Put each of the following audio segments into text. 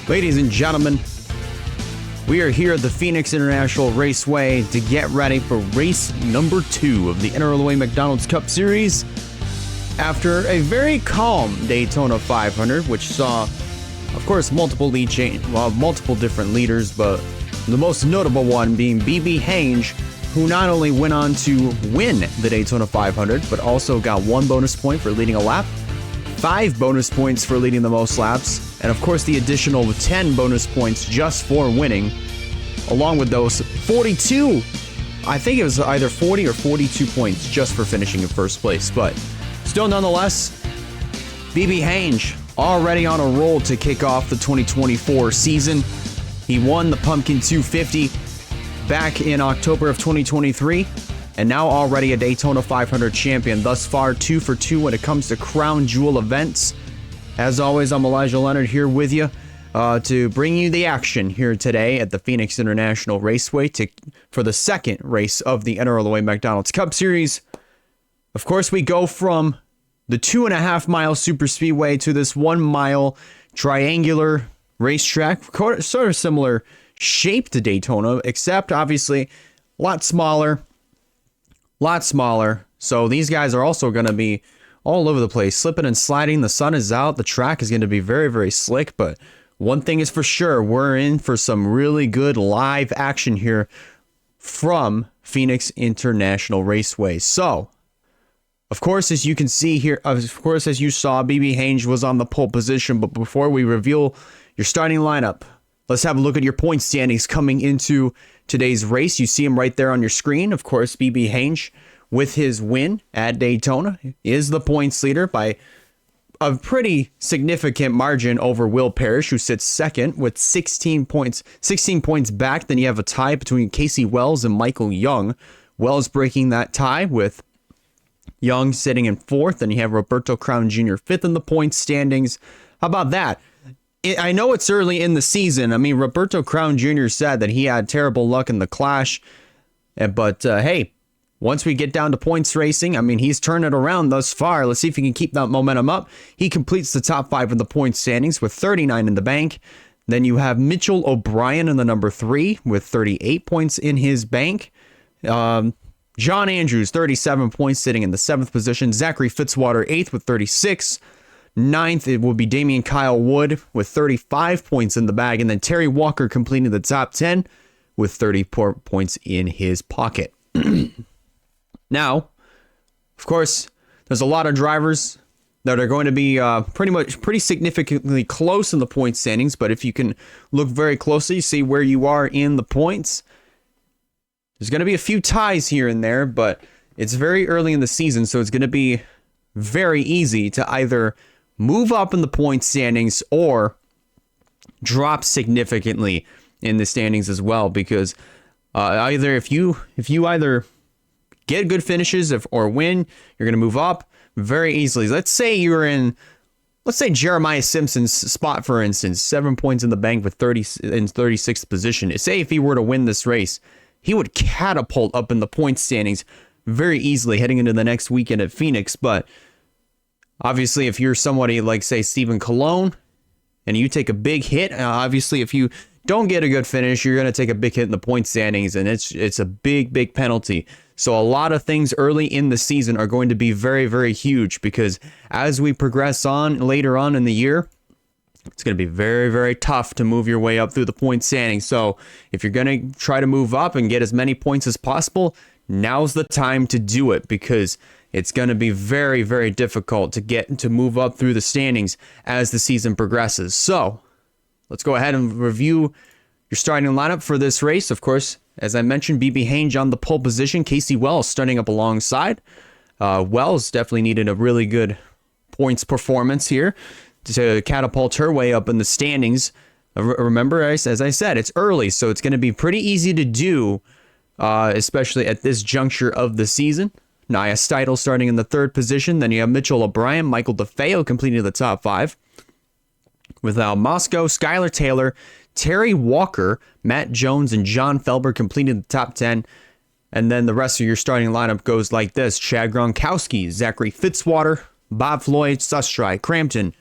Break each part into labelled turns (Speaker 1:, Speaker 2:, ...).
Speaker 1: Ladies and gentlemen, we are here at the Phoenix International Raceway to get ready for race number 2 of the NRLOA McDonald's Cup Series. After a very calm Daytona 500, which saw, of course, multiple different leaders, but the most notable one being BB Hange, who not only went on to win the Daytona 500, but also got 1 bonus point for leading a lap, 5 bonus points for leading the most laps, and of course the additional 10 bonus points just for winning, along with those 42, I think it was either 40 or 42 points just for finishing in first place, but still nonetheless, BB Hange already on a roll to kick off the 2024 season. He won the Pumpkin 250 back in October of 2023, and now already a Daytona 500 champion. Thus far, 2 for 2 when it comes to crown jewel events. As always, I'm Elijah Leonard here with you to bring you the action here today at the Phoenix International Raceway for the second race of the NRLOA McDonald's Cup Series. Of course, we go from the 2.5-mile superspeedway to this 1-mile triangular racetrack, sort of similar shape to Daytona, except obviously a lot smaller. So these guys are also going to be all over the place, slipping and sliding. The sun is out. The track is going to be very, very slick. But one thing is for sure, we're in for some really good live action here from Phoenix International Raceway. So, of course, as you can see here, of course, as you saw, BB Hange was on the pole position. But before we reveal your starting lineup, let's have a look at your point standings coming into today's race. You see him right there on your screen. Of course, BB Hange, with his win at Daytona, is the points leader by a pretty significant margin over Will Parrish, who sits second with 16 points back. Then you have a tie between Casey Wells and Michael Young. Wells breaking that tie with Young sitting in 4th. Then you have Roberto Crown Jr. 5th in the points standings. How about that? I know it's early in the season. I mean, Roberto Crown Jr. said that he had terrible luck in the clash. But hey, once we get down to points racing, I mean, he's turned it around thus far. Let's see if he can keep that momentum up. He completes the top 5 in the points standings with 39 in the bank. Then you have Mitchell O'Brien in the number 3 with 38 points in his bank. John Andrews, 37 points, sitting in the 7th position. Zachary Fitzwater, 8th with 36. 9th, it will be Damian Kyle Wood with 35 points in the bag. And then Terry Walker completing the top 10 with 34 points in his pocket. Now, of course, there's a lot of drivers that are going to be pretty significantly close in the point standings. But if you can look very closely, see where you are in the points. There's going to be a few ties here and there, but it's very early in the season, so it's going to be very easy to either move up in the point standings or drop significantly in the standings as well, because either if you either get good finishes or win, you're going to move up very easily. Let's say you're in, Jeremiah Simpson's spot, for instance, 7 points in the bank with 36th position. Say if he were to win this race, he would catapult up in the point standings very easily heading into the next weekend at Phoenix. But obviously, if you're somebody like, say, Stephen Colon, and you take a big hit, obviously, if you don't get a good finish, you're going to take a big hit in the point standings, and it's a big penalty. So a lot of things early in the season are going to be very, very huge, because as we progress on later on in the year, it's going to be very, very tough to move your way up through the point standings. So if you're going to try to move up and get as many points as possible, now's the time to do it, because it's going to be very, very difficult to move up through the standings as the season progresses. So let's go ahead and review your starting lineup for this race. Of course, as I mentioned, BB Hange on the pole position. Casey Wells starting up alongside. Wells definitely needed a really good points performance here to catapult her way up in the standings. Remember, as I said, it's early, so it's going to be pretty easy to do, especially at this juncture of the season. Nia Steidel starting in the 3rd position. Then you have Mitchell O'Brien, Michael DeFeo completing the top 5. With Al Moscow, Skylar Taylor, Terry Walker, Matt Jones, and John Felber completing the top 10. And then the rest of your starting lineup goes like this: Chad Gronkowski, Zachary Fitzwater, Bob Floyd, Sustry, Crampton,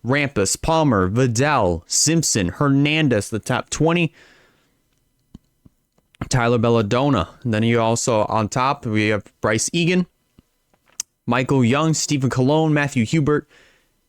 Speaker 1: Rampus, Palmer, Vidal, Simpson, Hernandez, the top 20. Tyler Belladonna. And then you also on top, we have Bryce Egan, Michael Young, Stephen Colon, Matthew Hubert,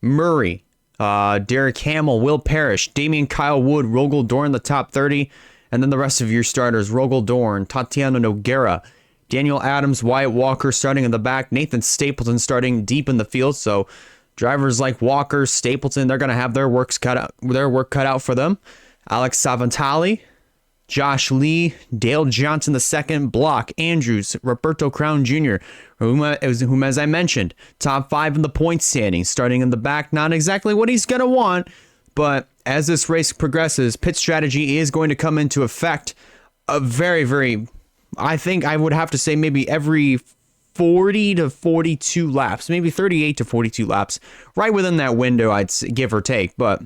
Speaker 1: Murray, Derek Hamill, Will Parrish, Damian Kyle Wood, Rogel Dorn, the top 30. And then the rest of your starters, Rogel Dorn, Tatiana Noguera, Daniel Adams, Wyatt Walker starting in the back, Nathan Stapleton starting deep in the field. So drivers like Walker, Stapleton, they're going to have their work cut out for them. Alex Savantali, Josh Lee, Dale Johnson II, Block, Andrews, Roberto Crown Jr., whom as I mentioned, top 5 in the point standings, starting in the back. Not exactly what he's going to want, but as this race progresses, pit strategy is going to come into effect a very, I think I would have to say maybe every 40 to 42 laps, maybe 38 to 42 laps, right within that window, I'd say, give or take. But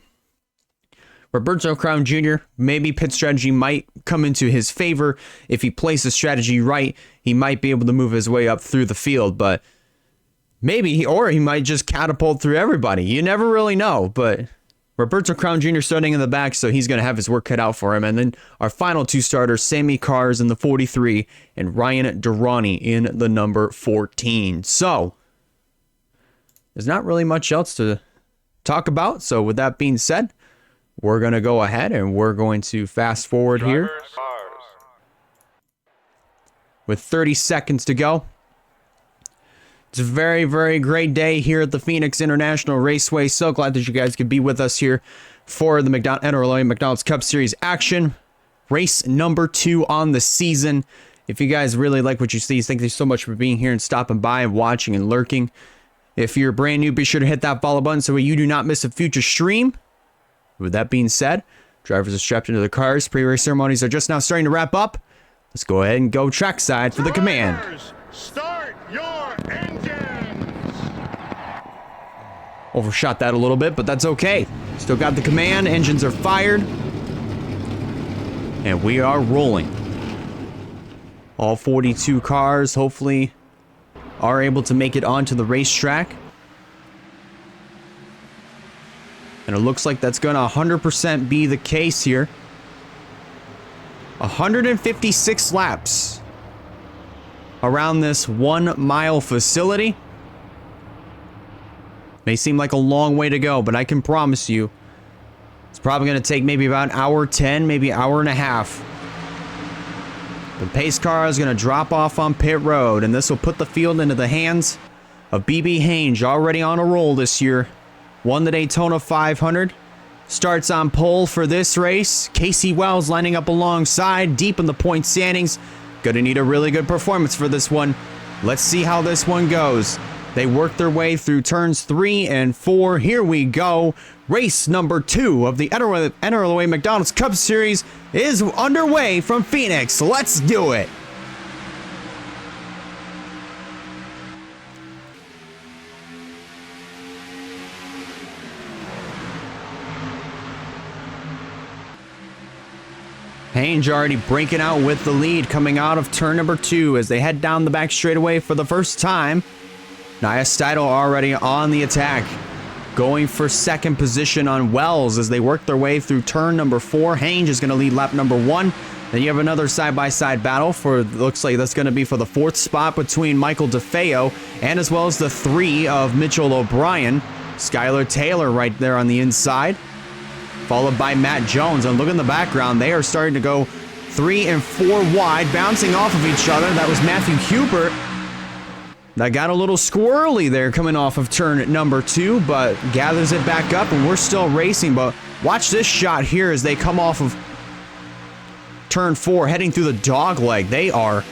Speaker 1: Roberto Crown Jr., maybe pit strategy might come into his favor. If he plays the strategy right, he might be able to move his way up through the field, but maybe he might just catapult through everybody. You never really know, but Roberto Crown Jr. starting in the back, so he's going to have his work cut out for him. And then our final two starters, Sammy Cars in the 43 and Ryan Durrani in the number 14. So there's not really much else to talk about. So with that being said, we're going to go ahead and we're going to fast forward here with 30 seconds to go. It's a very great day here at the Phoenix International Raceway. So glad that you guys could be with us here for the NRLOA McDonald's Cup Series action. Race number 2 on the season. If you guys really like what you see, thank you so much for being here and stopping by and watching and lurking. If you're brand new, be sure to hit that follow button so you do not miss a future stream. With that being said, drivers are strapped into their cars. Pre-race ceremonies are just now starting to wrap up. Let's go ahead and go trackside for the command.
Speaker 2: Start your engines!
Speaker 1: Overshot that a little bit, but that's okay. Still got the command. Engines are fired. And we are rolling. All 42 cars hopefully are able to make it onto the racetrack. And it looks like that's going to 100% be the case here. 156 laps around this 1 mile facility. May seem like a long way to go, but I can promise you it's probably going to take maybe about an hour 10, maybe an hour and a half. The pace car is going to drop off on pit road, and this will put the field into the hands of BB Hange, already on a roll this year. Won the Daytona 500. Starts on pole for this race. Casey Wells lining up alongside, deep in the point standings. Gonna need a really good performance for this one. Let's see how this one goes. They work their way through turns 3 and 4. Here we go. Race number 2 of the NRLOA McDonald's Cup Series is underway from Phoenix. Let's do it. Hange already breaking out with the lead coming out of turn number 2 as they head down the back straightaway for the first time. Nia Steidel already on the attack, going for second position on Wells as they work their way through turn number 4. Hange is going to lead lap number 1. Then you have another side-by-side battle for, looks like that's going to be for the 4th spot between Michael DeFeo and as well as the 3 of Mitchell O'Brien. Skylar Taylor right there on the inside, followed by Matt Jones. And look in the background, they are starting to go 3 and 4 wide, bouncing off of each other. That was Matthew Hubert. That got a little squirrely there coming off of turn number 2, but gathers it back up, and we're still racing. But watch this shot here as they come off of turn 4, heading through the dog leg. They are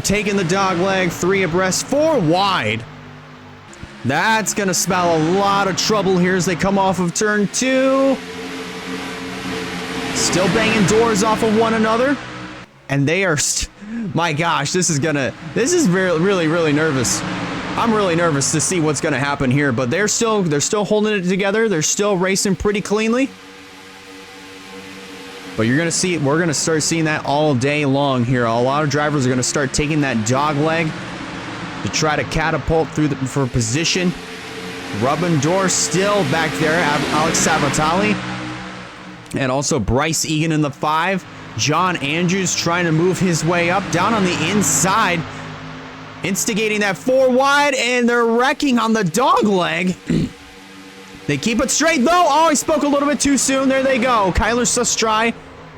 Speaker 1: taking the dog leg 3 abreast, 4 wide. That's going to spell a lot of trouble here as they come off of turn 2. Still banging doors off of one another. And they are, my gosh, this is really nervous. I'm really nervous to see what's going to happen here, but they're still holding it together. They're still racing pretty cleanly. But you're going to see, we're going to start seeing that all day long here. A lot of drivers are going to start taking that dog leg to try to catapult through for position. Rubbendorf still back there. Alex Savatali. And also Bryce Egan in the 5. John Andrews trying to move his way up. Down on the inside. Instigating that 4 wide. And they're wrecking on the dog leg. They keep it straight though. Oh, I spoke a little bit too soon. There they go. Kyler Sustry.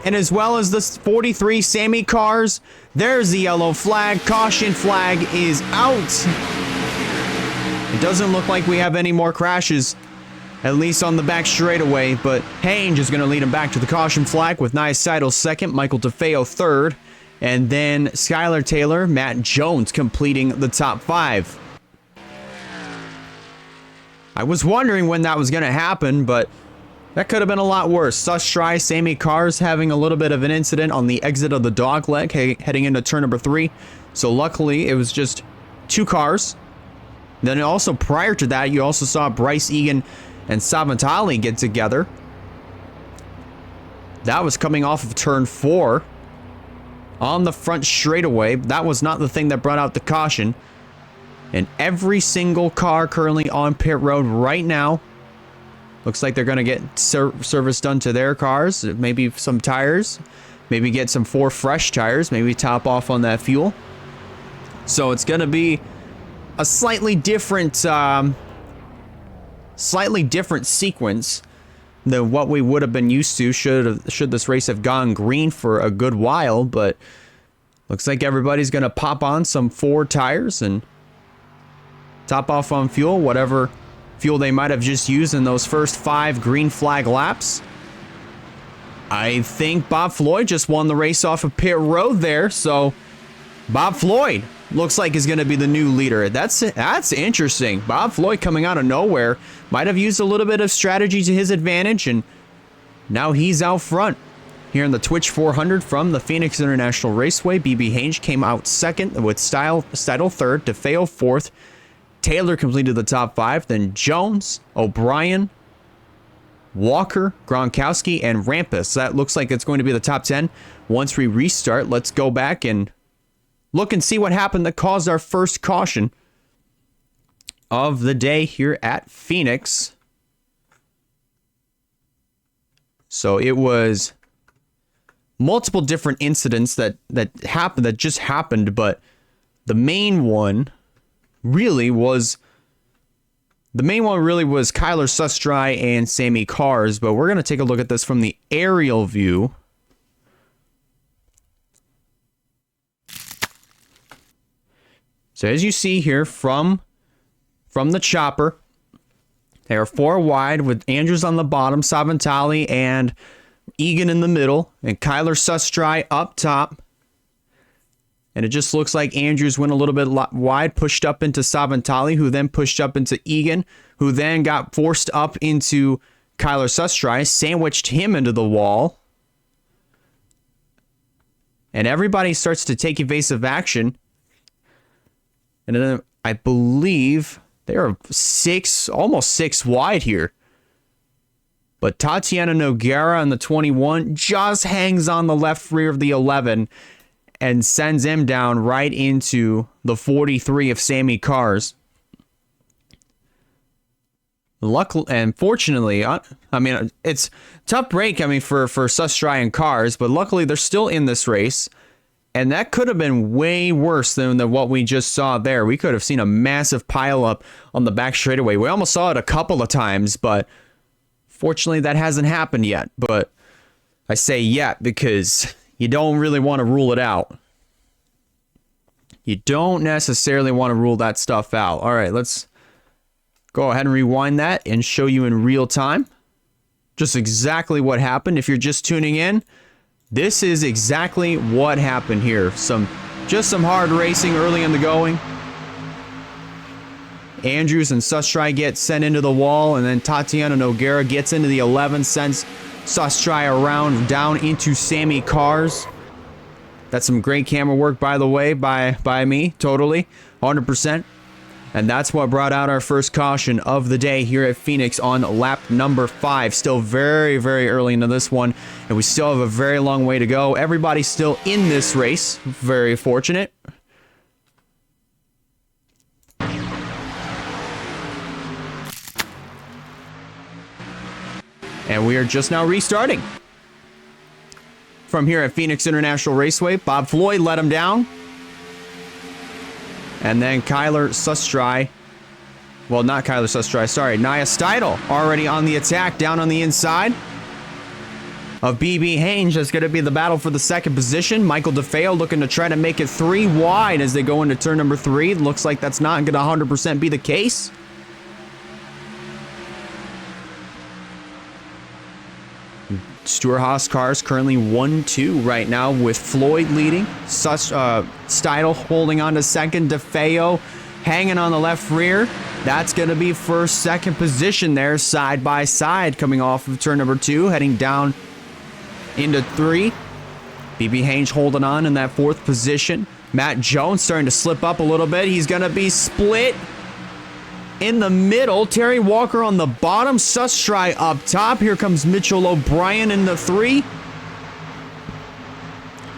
Speaker 1: And as well as the 43 Sammy Cars. There's the yellow flag. Caution flag is out. It doesn't look like we have any more crashes, at least on the back straightaway, but Hange is going to lead him back to the caution flag with Nia Seidel second, Michael DeFeo third, and then Skylar Taylor, Matt Jones completing the top 5. I was wondering when that was going to happen, but that could have been a lot worse. Sustry, Sammy Cars having a little bit of an incident on the exit of the dog leg heading into turn number 3. So luckily it was just 2 cars. Then also prior to that, you also saw Bryce Egan and Savatali get together. That was coming off of turn 4 on the front straightaway. That was not the thing that brought out the caution. And every single car currently on pit road right now, looks like they're going to get service done to their cars. Maybe some tires. Maybe get some 4 fresh tires. Maybe top off on that fuel. So it's going to be a slightly different sequence than what we would have been used to should this race have gone green for a good while, but looks like everybody's gonna pop on some 4 tires and top off on fuel, whatever fuel they might have just used in those first 5 green flag laps. I think Bob Floyd just won the race off of pit road there, so Bob Floyd looks like is going to be the new leader. That's interesting. Bob Floyd coming out of nowhere. Might have used a little bit of strategy to his advantage, and now he's out front. Here in the Twitch 400 from the Phoenix International Raceway, BB Hange came out second with Seidel third, DeFeo fourth. Taylor completed the top 5. Then Jones, O'Brien, Walker, Gronkowski, and Rampus. That looks like it's going to be the top 10. Once we restart, let's go back and look and see what happened that caused our first caution of the day here at Phoenix. So it was multiple different incidents that just happened, but the main one really was Kyler Sustry and Sammy Cars, but we're going to take a look at this from the aerial view. So as you see here from the chopper, they are 4 wide with Andrews on the bottom, Savantali and Egan in the middle, and Kyler Sustry up top. And it just looks like Andrews went a little bit wide, pushed up into Savantali, who then pushed up into Egan, who then got forced up into Kyler Sustry, sandwiched him into the wall. And everybody starts to take evasive action. And then I believe they are almost 6 wide here. But Tatiana Noguera on the 21 just hangs on the left rear of the 11 and sends him down right into the 43 of Sammy Cars. Luckily and fortunately, I mean, it's a tough break, for Sustry and Cars, but luckily they're still in this race. And that could have been way worse than what we just saw there. We could have seen a massive pileup on the back straightaway. We almost saw it a couple of times, but fortunately that hasn't happened yet. But I say yet because you don't really want to rule it out. You don't necessarily want to rule that stuff out. All right, let's go ahead and rewind that and show you in real time just exactly what happened. If you're just tuning in, this is exactly what happened here. Just some hard racing early in the going. Andrews and Sustry get sent into the wall, and then Tatiana Noguera gets into the 11, sends Sustry around down into Sammy Cars. That's some great camera work, by the way, by me, totally, 100%. And that's what brought out our first caution of the day here at Phoenix on lap number 5. Still very, very early into this one, and we still have a very long way to go. Everybody's still in this race. Very fortunate. And we are just now restarting. From here at Phoenix International Raceway, Bob Floyd let him down. And then Kyler Sustry. Well, not Kyler Sustry, sorry. Nia Steidl already on the attack down on the inside of BB Haynes. That's going to be the battle for the second position. Michael DeFeo looking to try to make it 3 wide as they go into turn number 3. Looks like that's not going to 100% be the case. Stuart Haas cars currently 1-2 right now with Floyd leading. Steidl holding on to second. DeFeo hanging on the left rear. That's going to be first, second position there, side by side, coming off of turn number 2, heading down into 3. BB Haynes holding on in that 4th position. Matt Jones starting to slip up a little bit. He's going to be split in the middle. Terry Walker on the bottom. Sustry up top. Here comes Mitchell O'Brien in the 3.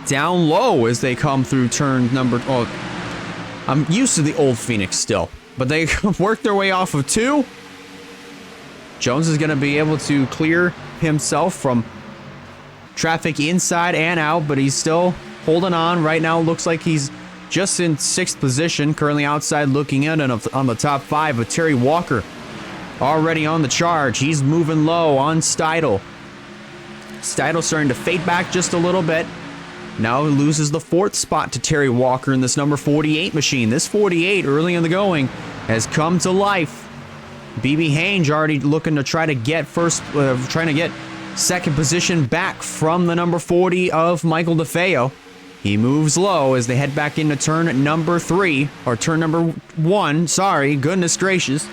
Speaker 1: Down low as they come through turn number... Oh, I'm used to the old Phoenix still. But they work their way off of 2. Jones is going to be able to clear himself from traffic inside and out, but he's still holding on. Right now, looks like he's just in 6th position, currently outside looking in and on the top 5 with Terry Walker already on the charge. He's moving low on Steidl. Steidl starting to fade back just a little bit. Now he loses the 4th spot to Terry Walker in this number 48 machine. This 48 early in the going has come to life. BB Haynes already looking to try to get trying to get second position back from the number 40 of Michael DeFeo. He moves low as they head back into turn number 3, or turn number 1, sorry, goodness gracious.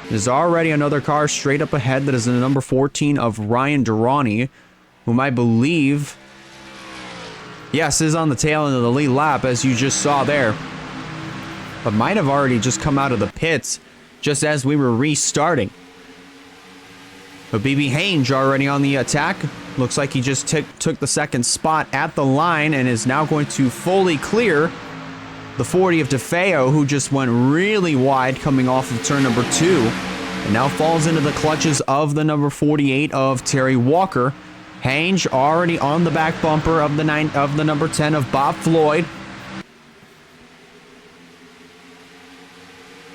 Speaker 1: There's already another car straight up ahead that is in the number 14 of Ryan Durrani, whom I believe, yes, is on the tail end of the lead lap, as you just saw there, but might have already just come out of the pits just as we were restarting. But BB Haynes already on the attack. Looks like he just took the 2nd spot at the line and is now going to fully clear the 40 of DeFeo, who just went really wide coming off of turn number 2, and now falls into the clutches of the number 48 of Terry Walker. Haynes already on the back bumper of the number 10 of Bob Floyd.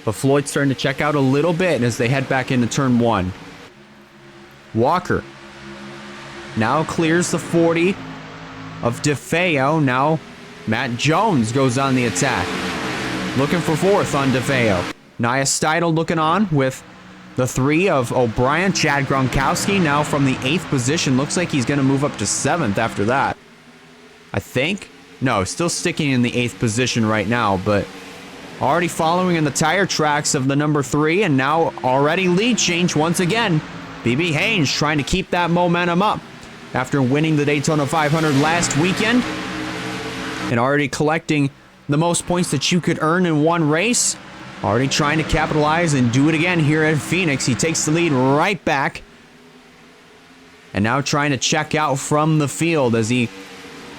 Speaker 1: But Floyd's starting to check out a little bit as they head back into turn 1. Walker now clears the 40 of DeFeo. Now Matt Jones goes on the attack, looking for 4th on DeFeo. Nia Steidl looking on with the 3 of O'Brien. Chad Gronkowski now from the 8th position. Looks like he's going to move up to 7th after that, I think. No, still sticking in the 8th position right now, but already following in the tire tracks of the number 3, and now already lead change once again. BB Haynes trying to keep that momentum up after winning the Daytona 500 last weekend and already collecting the most points that you could earn in one race. Already trying to capitalize and do it again here at Phoenix. He takes the lead right back. And now trying to check out from the field as he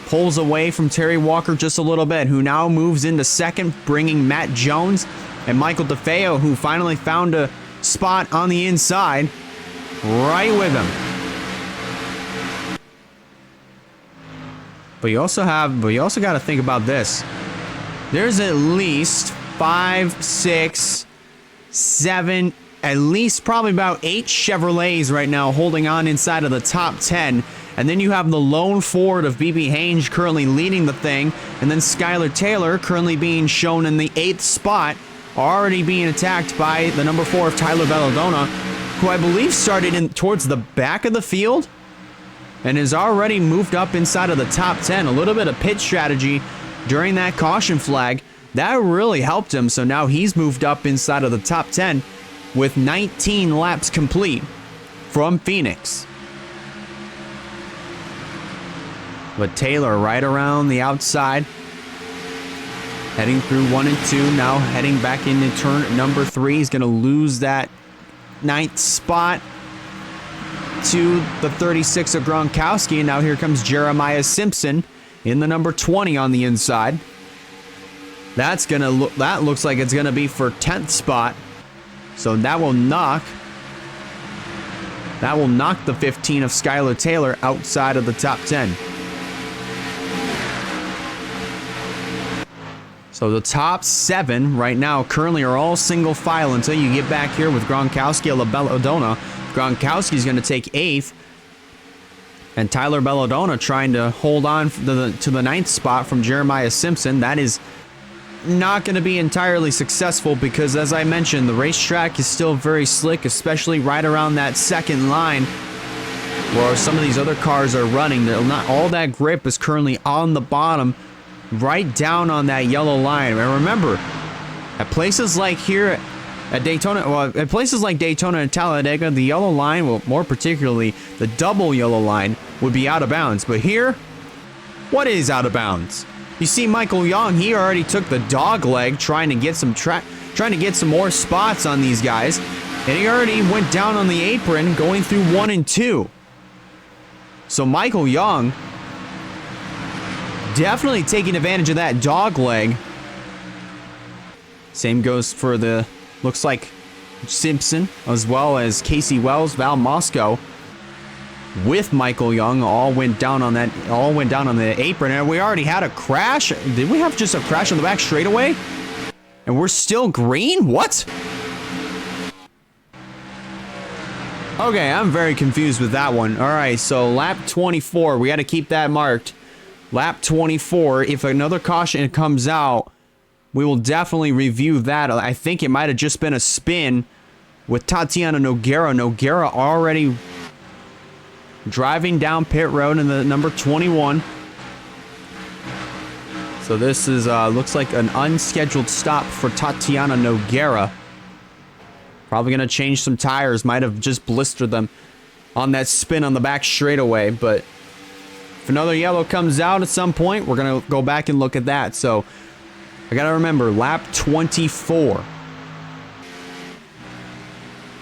Speaker 1: pulls away from Terry Walker just a little bit, who now moves into 2nd, bringing Matt Jones and Michael DeFeo, who finally found a spot on the inside, right with him. But you also got to think about this. There's at least 5, 6, 7, at least probably about 8 Chevrolets right now holding on inside of the top 10. And then you have the lone Ford of BB Haynes currently leading the thing. And then Skylar Taylor currently being shown in the 8th spot, already being attacked by the number 4 of Tyler Belladonna, who I believe started in towards the back of the field and has already moved up inside of the top 10. A little bit of pit strategy during that caution flag. That really helped him, so now he's moved up inside of the top 10 with 19 laps complete from Phoenix. But Taylor right around the outside, heading through 1 and 2, now heading back into turn number 3. He's going to lose that 9th spot to the 36 of Gronkowski, and now here comes Jeremiah Simpson in the number 20 on the inside. That looks like it's gonna be for 10th spot, so that will knock That will knock the 15 of Skylar Taylor outside of the top 10. So the top 7 right now currently are all single file until you get back here with Gronkowski and Belladonna. Gronkowski's going to take 8th. And Tyler Belladonna trying to hold on to the 9th spot from Jeremiah Simpson. That is not going to be entirely successful because, as I mentioned, the racetrack is still very slick, especially right around that second line where some of these other cars are running. Not all that grip is currently on the bottom, right down on that yellow line. And remember, at places like here at Daytona, well, at places like Daytona and Talladega, the yellow line, well, more particularly the double yellow line, would be out of bounds. But here, what is out of bounds? You see Michael Young, he already took the dog leg trying to get some more spots on these guys. And he already went down on the apron going through 1 and 2. So Michael Young definitely taking advantage of that dog leg. Same goes for the, looks like, Simpson, as well as Casey Wells, Val Moscow, with Michael Young, all went down on the apron. And we already had a crash. Did we have just a crash on the back straightaway? And we're still green? What? Okay, I'm very confused with that one. All right, so lap 24, we got to keep that marked. Lap 24, if another caution comes out, we will definitely review that. I think it might have just been a spin with Tatiana Noguera. Noguera already driving down pit road in the number 21. So this is looks like an unscheduled stop for Tatiana Noguera. Probably going to change some tires. Might have just blistered them on that spin on the back straightaway. But if another yellow comes out at some point, we're going to go back and look at that. So I got to remember, lap 24.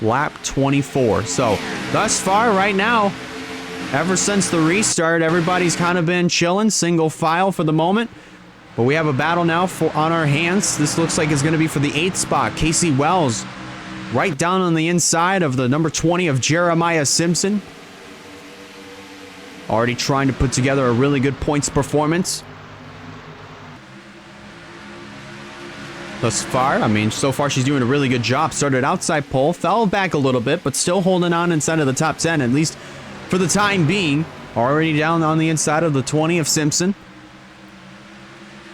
Speaker 1: Lap 24. So thus far right now, ever since the restart, everybody's kind of been chilling, single file for the moment. But we have a battle now on our hands. This looks like it's going to be for the 8th spot. Casey Wells right down on the inside of the number 20 of Jeremiah Simpson. Already trying to put together a really good points performance. Thus far, I mean, so far she's doing a really good job. Started outside pole, fell back a little bit, but still holding on inside of the top 10, at least for the time being. Already down on the inside of the 20 of Simpson.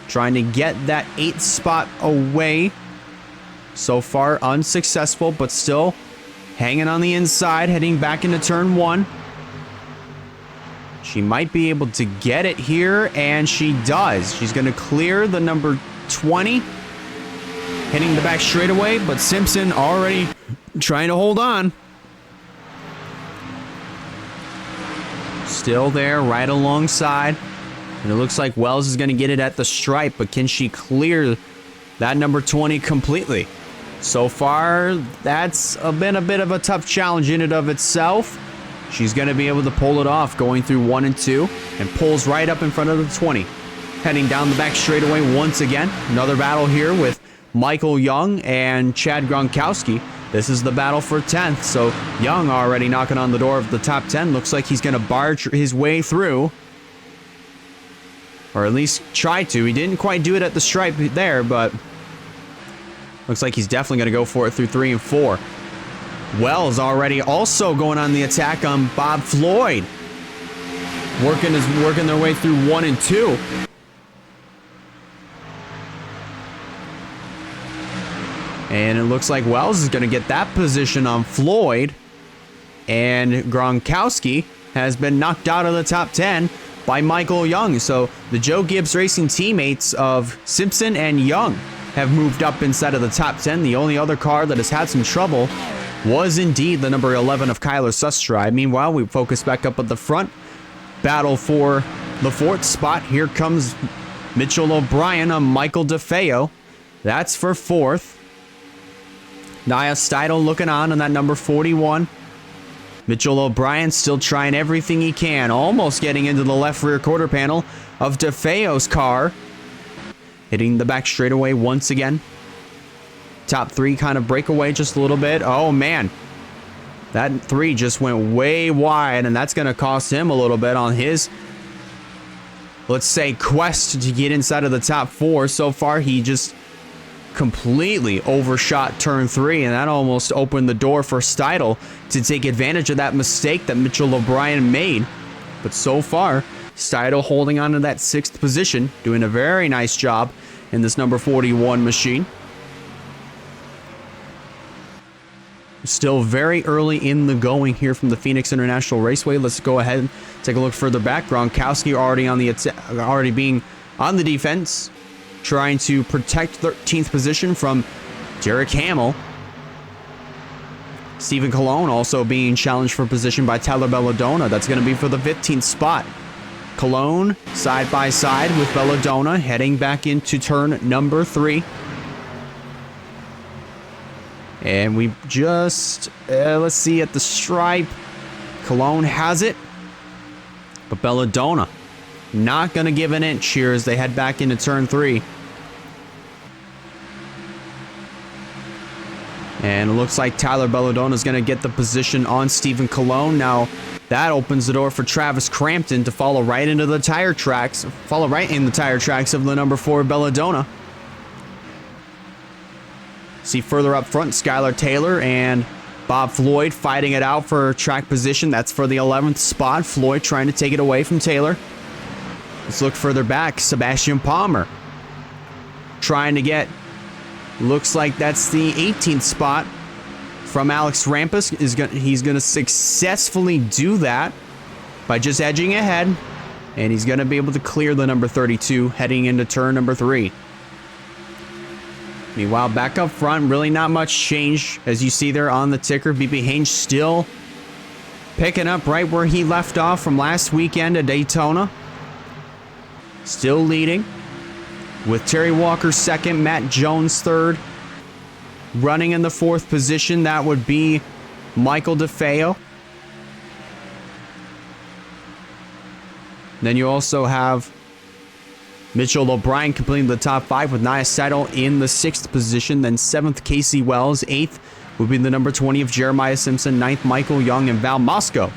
Speaker 1: Trying to get that 8th spot away. So far unsuccessful, but still hanging on the inside, heading back into turn 1. She might be able to get it here, and she does. She's going to clear the number 20. Hitting the back straightaway, but Simpson already trying to hold on. Still there, right alongside. And it looks like Wells is going to get it at the stripe, but can she clear that number 20 completely? So far, that's been a bit of a tough challenge in and of itself. She's going to be able to pull it off, going through 1 and 2, and pulls right up in front of the 20. Heading down the back straightaway once again. Another battle here with Michael Young and Chad Gronkowski. This is the battle for 10th. So Young already knocking on the door of the top 10. Looks like he's going to barge his way through. Or at least try to. He didn't quite do it at the stripe there, but looks like he's definitely going to go for it through 3 and 4. Wells already also going on the attack on Bob Floyd. Working their way through 1 and 2. And it looks like Wells is going to get that position on Floyd. And Gronkowski has been knocked out of the top 10 by Michael Young. So the Joe Gibbs Racing teammates of Simpson and Young have moved up inside of the top 10. The only other car that has had some trouble was indeed the number 11 of Kyler Sustride. Meanwhile, we focus back up at the front. Battle for the 4th spot. Here comes Mitchell O'Brien on Michael DeFeo. That's for 4th. Nia Steidel looking on that number 41. Mitchell O'Brien still trying everything he can. Almost getting into the left rear quarter panel of DeFeo's car. Hitting the back straightaway once again. Top 3 kind of break away just a little bit. Oh, man. That 3 just went way wide, and that's going to cost him a little bit on his, let's say, quest to get inside of the top 4. So far, he just completely overshot turn 3, and that almost opened the door for Steidl to take advantage of that mistake that Mitchell O'Brien made. But so far, Steidl holding on to that 6th position, doing a very nice job in this number 41 machine. Still very early in the going here from the Phoenix International Raceway. Let's go ahead and take a look further back. Gronkowski already being on the defense, trying to protect 13th position from Derek Hamill. Stephen Colon also being challenged for position by Tyler Belladonna. That's going to be for the 15th spot. Colon side by side with Belladonna heading back into turn number 3. And we just, let's see at the stripe. Colon has it. But Belladonna not going to give an inch here as they head back into turn 3. And it looks like Tyler Belladonna is going to get the position on Stephen Colon. Now, that opens the door for Travis Crampton to follow right into the tire tracks. Follow right in the tire tracks of the number 4 Belladonna. See further up front, Skylar Taylor and Bob Floyd fighting it out for track position. That's for the 11th spot. Floyd trying to take it away from Taylor. Let's look further back. Sebastian Palmer trying to get, looks like that's the 18th spot from Alex Rampus. He's going to successfully do that by just edging ahead. And he's going to be able to clear the number 32 heading into turn number 3. Meanwhile, back up front, really not much change as you see there on the ticker. VP Haynes still picking up right where he left off from last weekend at Daytona. Still leading with Terry Walker second, Matt Jones third. Running in the 4th position, that would be Michael DeFeo. Then you also have Mitchell O'Brien completing the top 5 with Nia Seidel in the 6th position. Then 7th, Casey Wells. 8th would be the number 20 of Jeremiah Simpson. 9th, Michael Young. And Val Mosco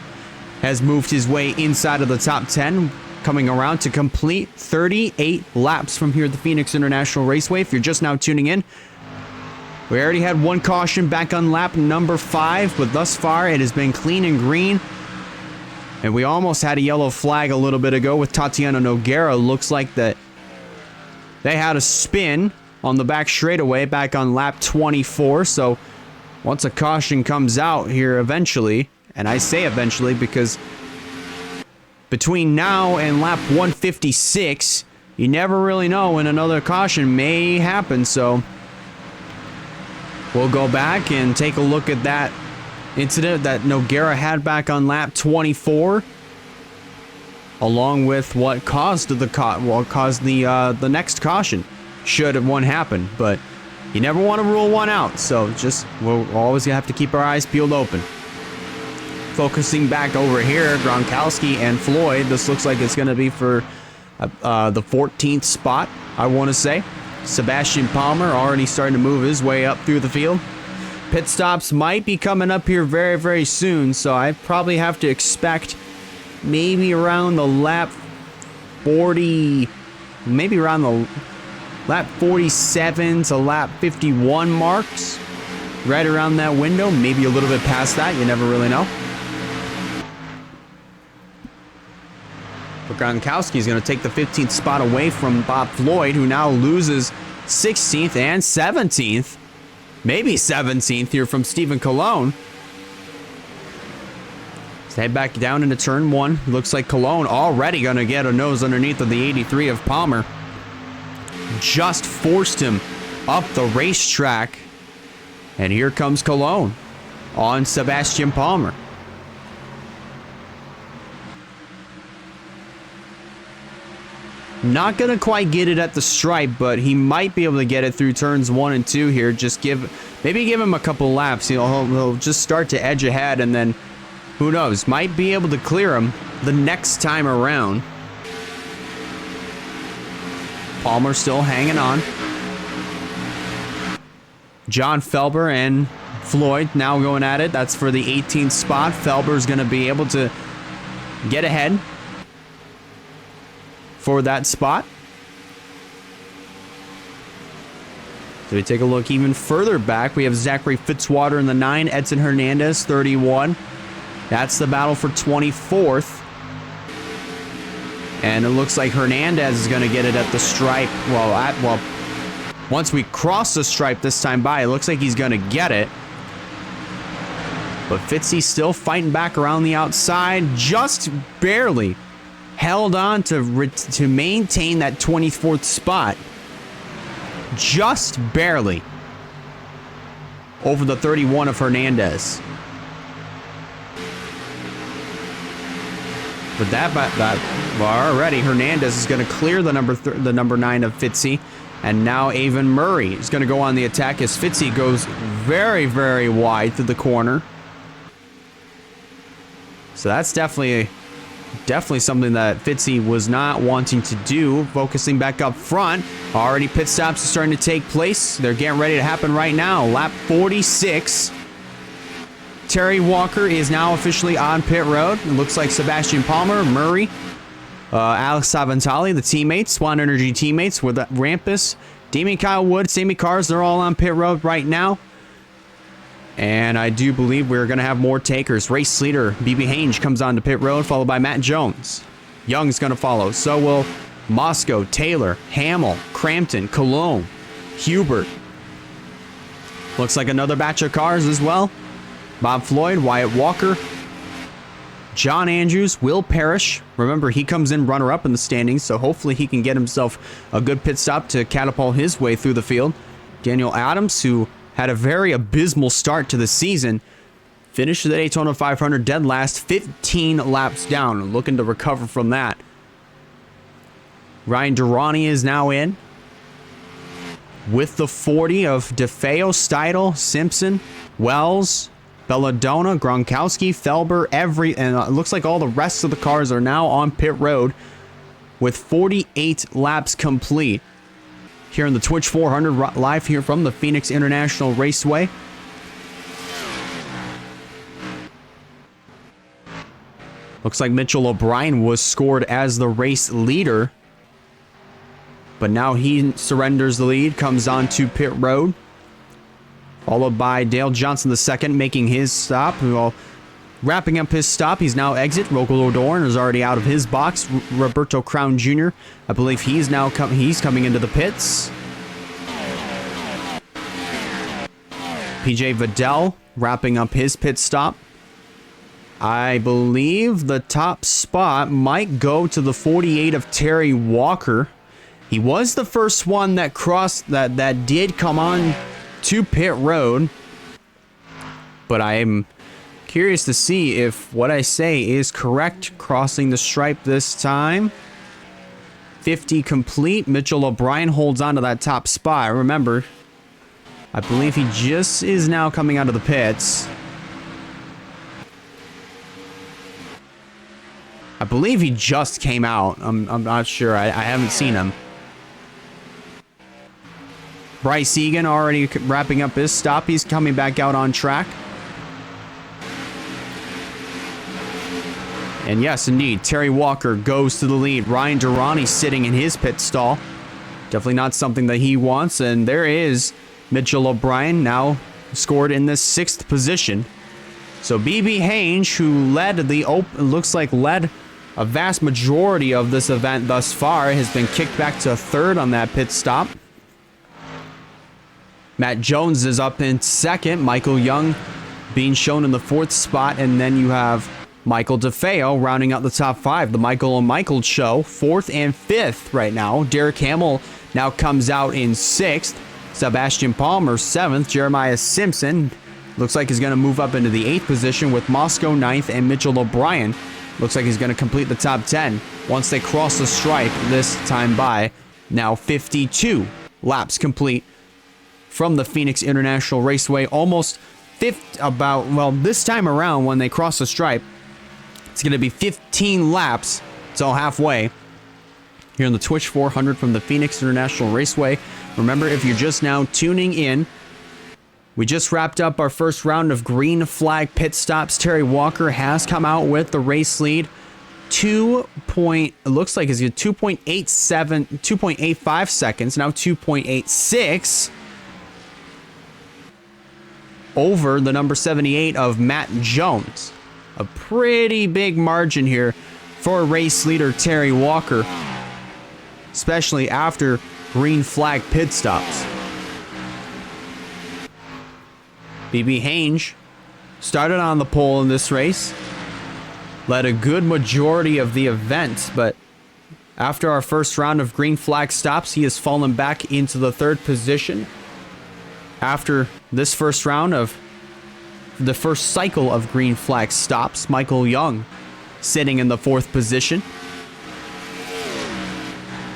Speaker 1: has moved his way inside of the top 10, coming around to complete 38 laps from here at the Phoenix International Raceway. If you're just now tuning in, we already had 1 caution back on lap number 5, but thus far it has been clean and green. And we almost had a yellow flag a little bit ago with Tatiana Noguera. Looks like that they had a spin on the back straightaway back on lap 24. So once a caution comes out here eventually, and I say eventually because between now and lap 156, you never really know when another caution may happen. So we'll go back and take a look at that incident that Noguera had back on lap 24, along with what caused the next caution, should one happen. But you never want to rule one out, so we're always gonna have to keep our eyes peeled open. Focusing back over here, Gronkowski and Floyd. This looks like it's gonna be for the 14th spot, I want to say. Sebastian Palmer already starting to move his way up through the field. Pit stops might be coming up here very, very soon, so I probably have to expect maybe around the lap 40, maybe around the lap 47 to lap 51 marks, right around that window, maybe a little bit past that, you never really know. But Gronkowski is going to take the 15th spot away from Bob Floyd, who now loses 16th and 17th. Maybe 17th here from Stephen Colon. Let's head back down into turn 1. Looks like Colon already going to get a nose underneath of the 83 of Palmer. Just forced him up the racetrack. And here comes Colon on Sebastian Palmer. Not going to quite get it at the stripe, but he might be able to get it through turns 1 and 2 here. Maybe give him a couple laps. He'll just start to edge ahead, and then who knows? Might be able to clear him the next time around. Palmer still hanging on. John Felber and Floyd now going at it. That's for the 18th spot. Felber's going to be able to get ahead for that spot. So we take a look even further back. We have Zachary Fitzwater in the 9, Edson Hernandez 31. That's the battle for 24th. And it looks like Hernandez is going to get it at the stripe. Well, once we cross the stripe this time by, it looks like he's going to get it. But Fitzy still fighting back around the outside, just barely held on to maintain that 24th spot. Just barely over the 31 of Hernandez. But already Hernandez is going to clear the number 9 of Fitzy. And now Avon Murray is going to go on the attack as Fitzy goes very, very wide through the corner. So that's definitely something that Fitzy was not wanting to do. Focusing back up front. Already pit stops are starting to take place. They're getting ready to happen right now. Lap 46. Terry Walker is now officially on pit road. It looks like Sebastian Palmer, Murray, Alex Savantali, the teammates, Swan Energy teammates with Rampus, Damien Kyle Wood, Sammy Cars, they're all on pit road right now. And I do believe we're going to have more takers. Race leader BB Hange comes on to pit road, followed by Matt Jones. Young's going to follow. So will Moscow, Taylor, Hamill, Crampton, Cologne, Hubert. Looks like another batch of cars as well. Bob Floyd, Wyatt Walker, John Andrews, Will Parrish. Remember, he comes in runner-up in the standings, so hopefully he can get himself a good pit stop to catapult his way through the field. Daniel Adams, who had a very abysmal start to the season, finished the Daytona 500 dead last, 15 laps down, looking to recover from that. Ryan Durrani is now in with the 40 of DeFeo, Steidel, Simpson, Wells, Belladonna, Gronkowski, Felber, and it looks like all the rest of the cars are now on pit road with 48 laps complete. Here in the Twitch 400 live here from the Phoenix International Raceway. Looks like Mitchell O'Brien was scored as the race leader. But now he surrenders the lead, comes on to pit road. Followed by Dale Johnson II making his stop. Well, wrapping up his stop, he's now exit. Rogal O'Dorn is already out of his box. Roberto Crown Jr., I believe he's now coming into the pits. PJ Vidal wrapping up his pit stop. I believe the top spot might go to the 48 of Terry Walker. He was the first one that crossed that did come on to pit road. But I'm curious to see if what I say is correct. Crossing the stripe this time. 50 complete. Mitchell O'Brien holds on to that top spot. Remember, I believe he just is now coming out of the pits. I believe he just came out. I'm not sure. I haven't seen him. Bryce Egan already wrapping up his stop. He's coming back out on track. And yes, indeed, Terry Walker goes to the lead. Ryan Durrani sitting in his pit stall. Definitely not something that he wants. And there is Mitchell O'Brien now scored in the 6th position. So BB Hange, who led a vast majority of this event thus far, has been kicked back to 3rd on that pit stop. Matt Jones is up in 2nd. Michael Young being shown in the 4th spot. And then you have Michael DeFeo rounding out the top 5. The Michael and Michael show, 4th and 5th right now. Derek Hamill now comes out in 6th. Sebastian Palmer, 7th. Jeremiah Simpson looks like he's going to move up into the 8th position with Moscow 9th. And Mitchell O'Brien looks like he's going to complete the top 10 once they cross the stripe this time by. Now 52 laps complete from the Phoenix International Raceway. Almost this time around when they cross the stripe, it's going to be 15 laps. It's all halfway. Here on the Twitch 400 from the Phoenix International Raceway. Remember, if you're just now tuning in, We just wrapped up our first round of green flag pit stops. Terry Walker has come out with the race lead. It looks like it's 2.85 seconds, now 2.86 over the number 78 of Matt Jones. A pretty big margin here for race leader Terry Walker, especially after green flag pit stops. BB Hange started on the pole in this race, led a good majority of the event, but after our first round of green flag stops, he has fallen back into the 3rd position. After this first round of the first cycle of green flag stops, Michael Young sitting in the 4th position.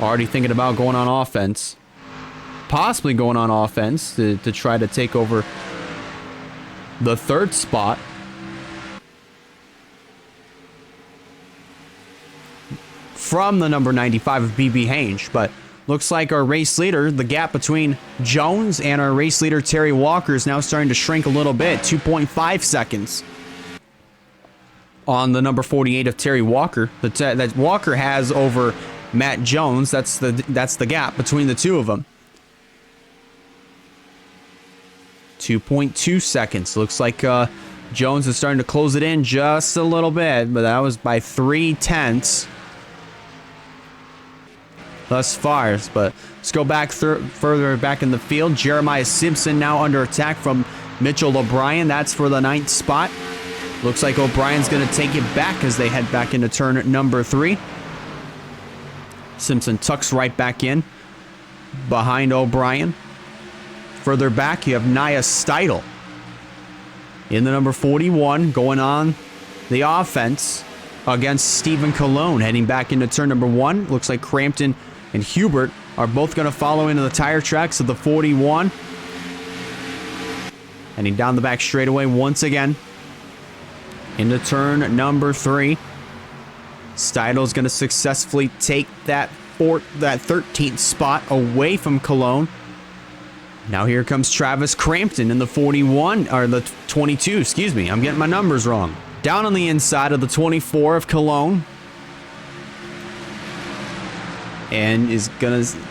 Speaker 1: Already thinking about going on offense. Possibly going on offense to try to take over the 3rd spot. From the number 95 of BB Hange, but looks like our race leader, the gap between Jones and our race leader Terry Walker is now starting to shrink a little bit, 2.5 seconds on the number 48 of Terry Walker. That Walker has over Matt Jones. That's the gap between the two of them. 2.2 seconds. Looks like Jones is starting to close it in just a little bit, but that was by 0.3 thus far. But let's go back further back in the field. Jeremiah Simpson now under attack from Mitchell O'Brien. That's for the 9th spot. Looks like O'Brien's going to take it back as they head back into turn number 3. Simpson tucks right back in behind O'Brien. Further back, you have Nia Steidel in the number 41 going on the offense against Stephen Colon, heading back into turn number 1. Looks like Crampton and Hubert are both going to follow into the tire tracks of the 41. Heading down the back straightaway once again into turn number 3. Steidel's going to successfully take that 13th spot away from Colon. Now here comes Travis Crampton in the 41, or the 22, excuse me. I'm getting my numbers wrong. Down on the inside of the 24 of Cologne. And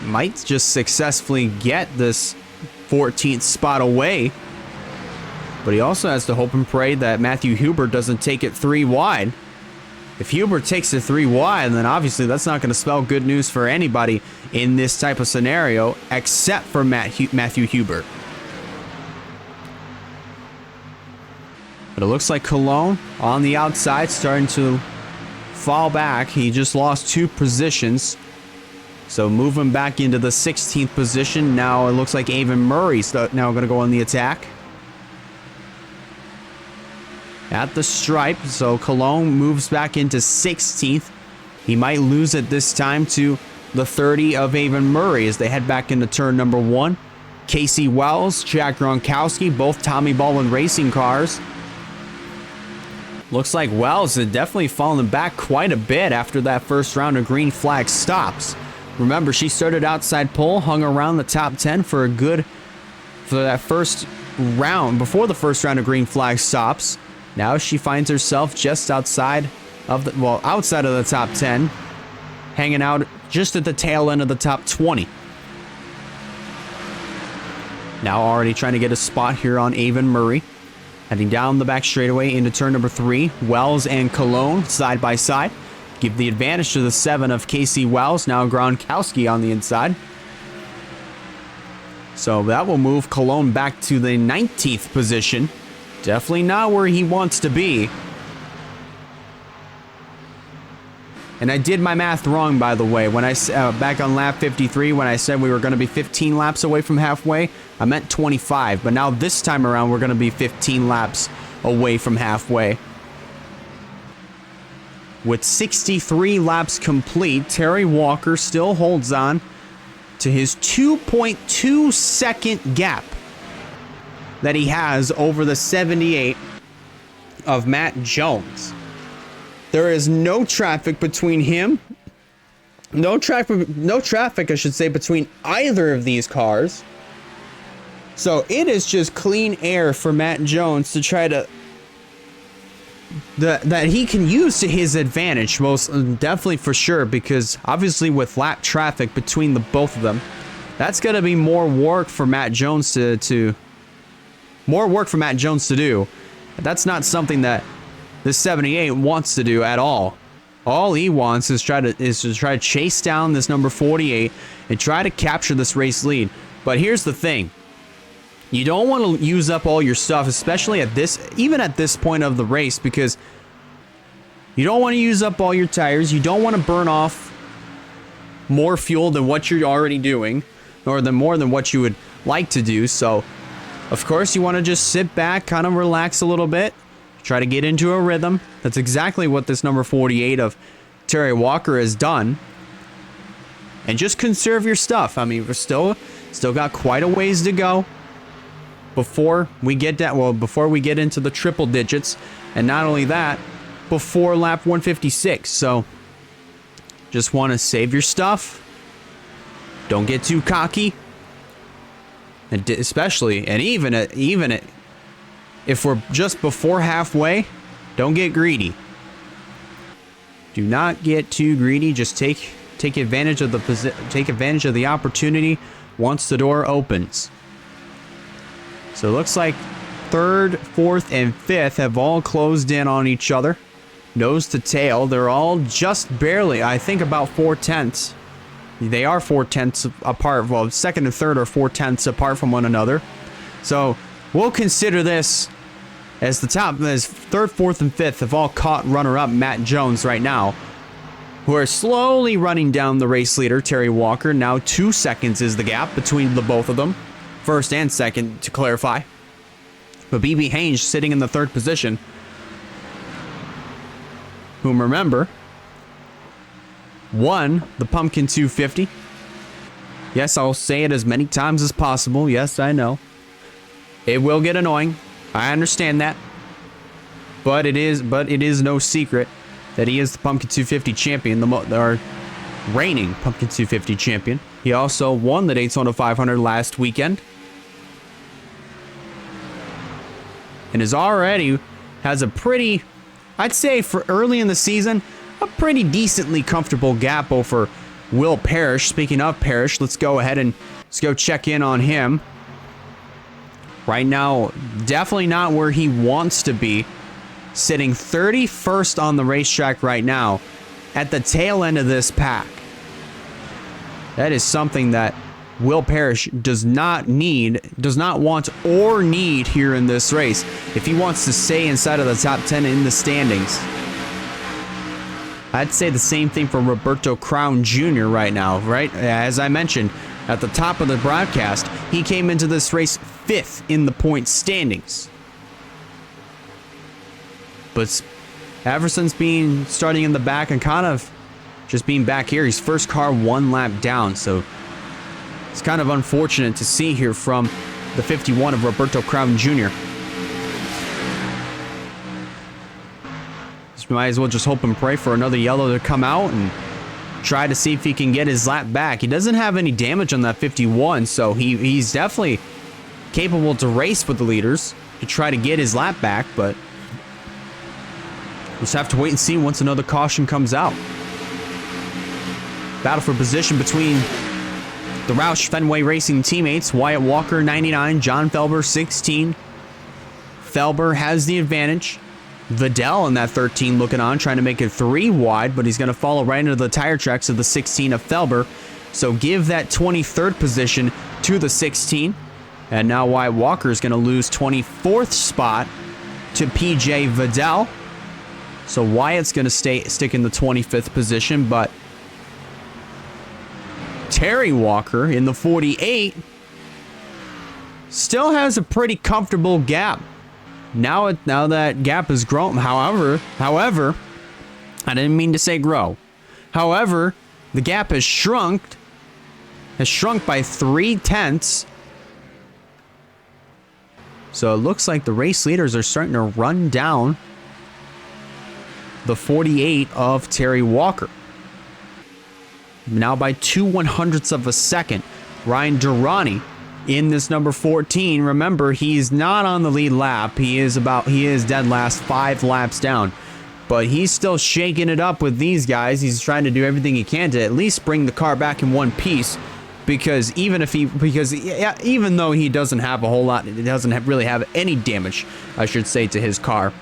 Speaker 1: might just successfully get this 14th spot away. But he also has to hope and pray that Matthew Hubert doesn't take it 3 wide. If Hubert takes it 3 wide, then obviously that's not going to spell good news for anybody in this type of scenario, except for Matthew Hubert. But it looks like Cologne on the outside starting to fall back. He just lost 2 positions. So moving back into the 16th position. Now it looks like Avon Murray's now going to go on the attack. At the stripe, so Cologne moves back into 16th. He might lose it this time to the 30 of Avon Murray as they head back into turn number 1. Casey Wells, Jack Gronkowski, both Tommy Baldwin racing cars. Looks like Wells had definitely fallen back quite a bit after that first round of green flag stops. Remember, she started outside pole, hung around the top 10 for that first round, before the first round of green flag stops. Now she finds herself just outside of outside of the top 10, hanging out just at the tail end of the top 20. Now already trying to get a spot here on Avon Murray. Heading down the back straightaway into turn number 3. Wells and Cologne side by side. Give the advantage to the 7 of Casey Wells. Now Gronkowski on the inside. So that will move Cologne back to the 19th position. Definitely not where he wants to be. And I did my math wrong, by the way. When I back on lap 53, when I said we were going to be 15 laps away from halfway, I meant 25. But now this time around, we're going to be 15 laps away from halfway. With 63 laps complete, Terry Walker still holds on to his 2.2 second gap that he has over the 78 of Matt Jones. There is no traffic between him. No traffic, I should say, between either of these cars. So it is just clean air for Matt Jones to try to that he can use to his advantage, most definitely for sure, because obviously with lap traffic between the both of them, that's going to be more work for Matt Jones to do. That's not something that this 78 wants to do at all. All he wants is to try to chase down this number 48 and try to capture this race lead. But here's the thing. You don't want to use up all your stuff, especially even at this point of the race, because you don't want to use up all your tires. You don't want to burn off more fuel than what you're already doing, or more than what you would like to do. So, of course, you want to just sit back, kind of relax a little bit, try to get into a rhythm. That's exactly what this number 48 of Terry Walker has done. And just conserve your stuff. I mean, we're still got quite a ways to go before we get into the triple digits, and not only that, before lap 156. So just want to save your stuff, don't get too cocky, and even if we're just before halfway, don't get greedy. Do not get too greedy. Just take advantage of the opportunity once the door opens. So it looks like 3rd, 4th, and 5th have all closed in on each other. Nose to tail. They're all just barely, I think, about 4/10. They are 4/10 apart. Well, 2nd and 3rd are 4/10 apart from one another. So we'll consider this as the top, as 3rd, 4th, and 5th have all caught runner-up Matt Jones right now, who are slowly running down the race leader, Terry Walker. Now 2 seconds is the gap between the both of them. 1st and 2nd, to clarify. But BB Haynes sitting in the 3rd position, whom, remember, won the Pumpkin 250. Yes, I'll say it as many times as possible. Yes, I know. It will get annoying. I understand that. But it is no secret that he is the Pumpkin 250 champion, our reigning Pumpkin 250 champion. He also won the Daytona 500 last weekend. And has a pretty, I'd say for early in the season, a pretty decently comfortable gap over Will Parrish. Speaking of Parrish, let's go check in on him. Right now, definitely not where he wants to be. Sitting 31st on the racetrack right now, at the tail end of this pack. That is something that Will Parrish does not want or need here in this race if he wants to stay inside of the top 10 in the standings. I'd say the same thing for Roberto Crown Jr. right now, right? As I mentioned at the top of the broadcast, he came into this race 5th in the point standings. But ever since starting in the back and kind of just being back here, he's first car 1 lap down, so it's kind of unfortunate to see here from the 51 of Roberto Crown Jr. Might as well just hope and pray for another yellow to come out and try to see if he can get his lap back. He doesn't have any damage on that 51, so he's definitely capable to race with the leaders to try to get his lap back, but we'll just have to wait and see once another caution comes out. Battle for position between the Roush Fenway Racing teammates, Wyatt Walker 99, John Felber 16. Felber has the advantage. Vidal in that 13 looking on, trying to make it 3 wide, but he's going to follow right into the tire tracks of the 16 of Felber. So give that 23rd position to the 16. And now Wyatt Walker is going to lose 24th spot to PJ Vidal. So Wyatt's going to stick in the 25th position, but Terry Walker in the 48 still has a pretty comfortable gap. Now that gap has grown. However, I didn't mean to say grow. However, the gap has shrunk by 0.3. So it looks like the race leaders are starting to run down the 48 of Terry Walker. Now by 0.02 of a second. Ryan Durrani in this number 14. Remember, he's not on the lead lap. He is dead last, 5 laps down. But he's still shaking it up with these guys. He's trying to do everything he can to at least bring the car back in one piece. Because even though he doesn't have a whole lot, it doesn't really have any damage, I should say, to his car.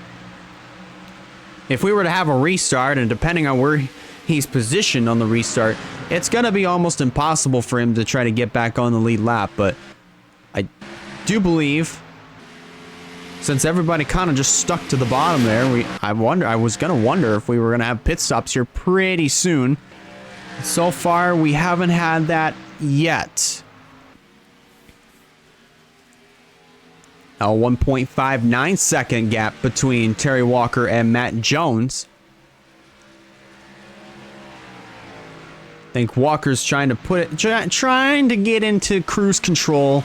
Speaker 1: If we were to have a restart, and depending on where he's positioned on the restart, it's going to be almost impossible for him to try to get back on the lead lap. But I do believe, since everybody kind of just stuck to the bottom there, I was going to wonder if we were going to have pit stops here pretty soon. So far, we haven't had that yet. A 1.59 second gap between Terry Walker and Matt Jones. I think Walker's trying to get into cruise control.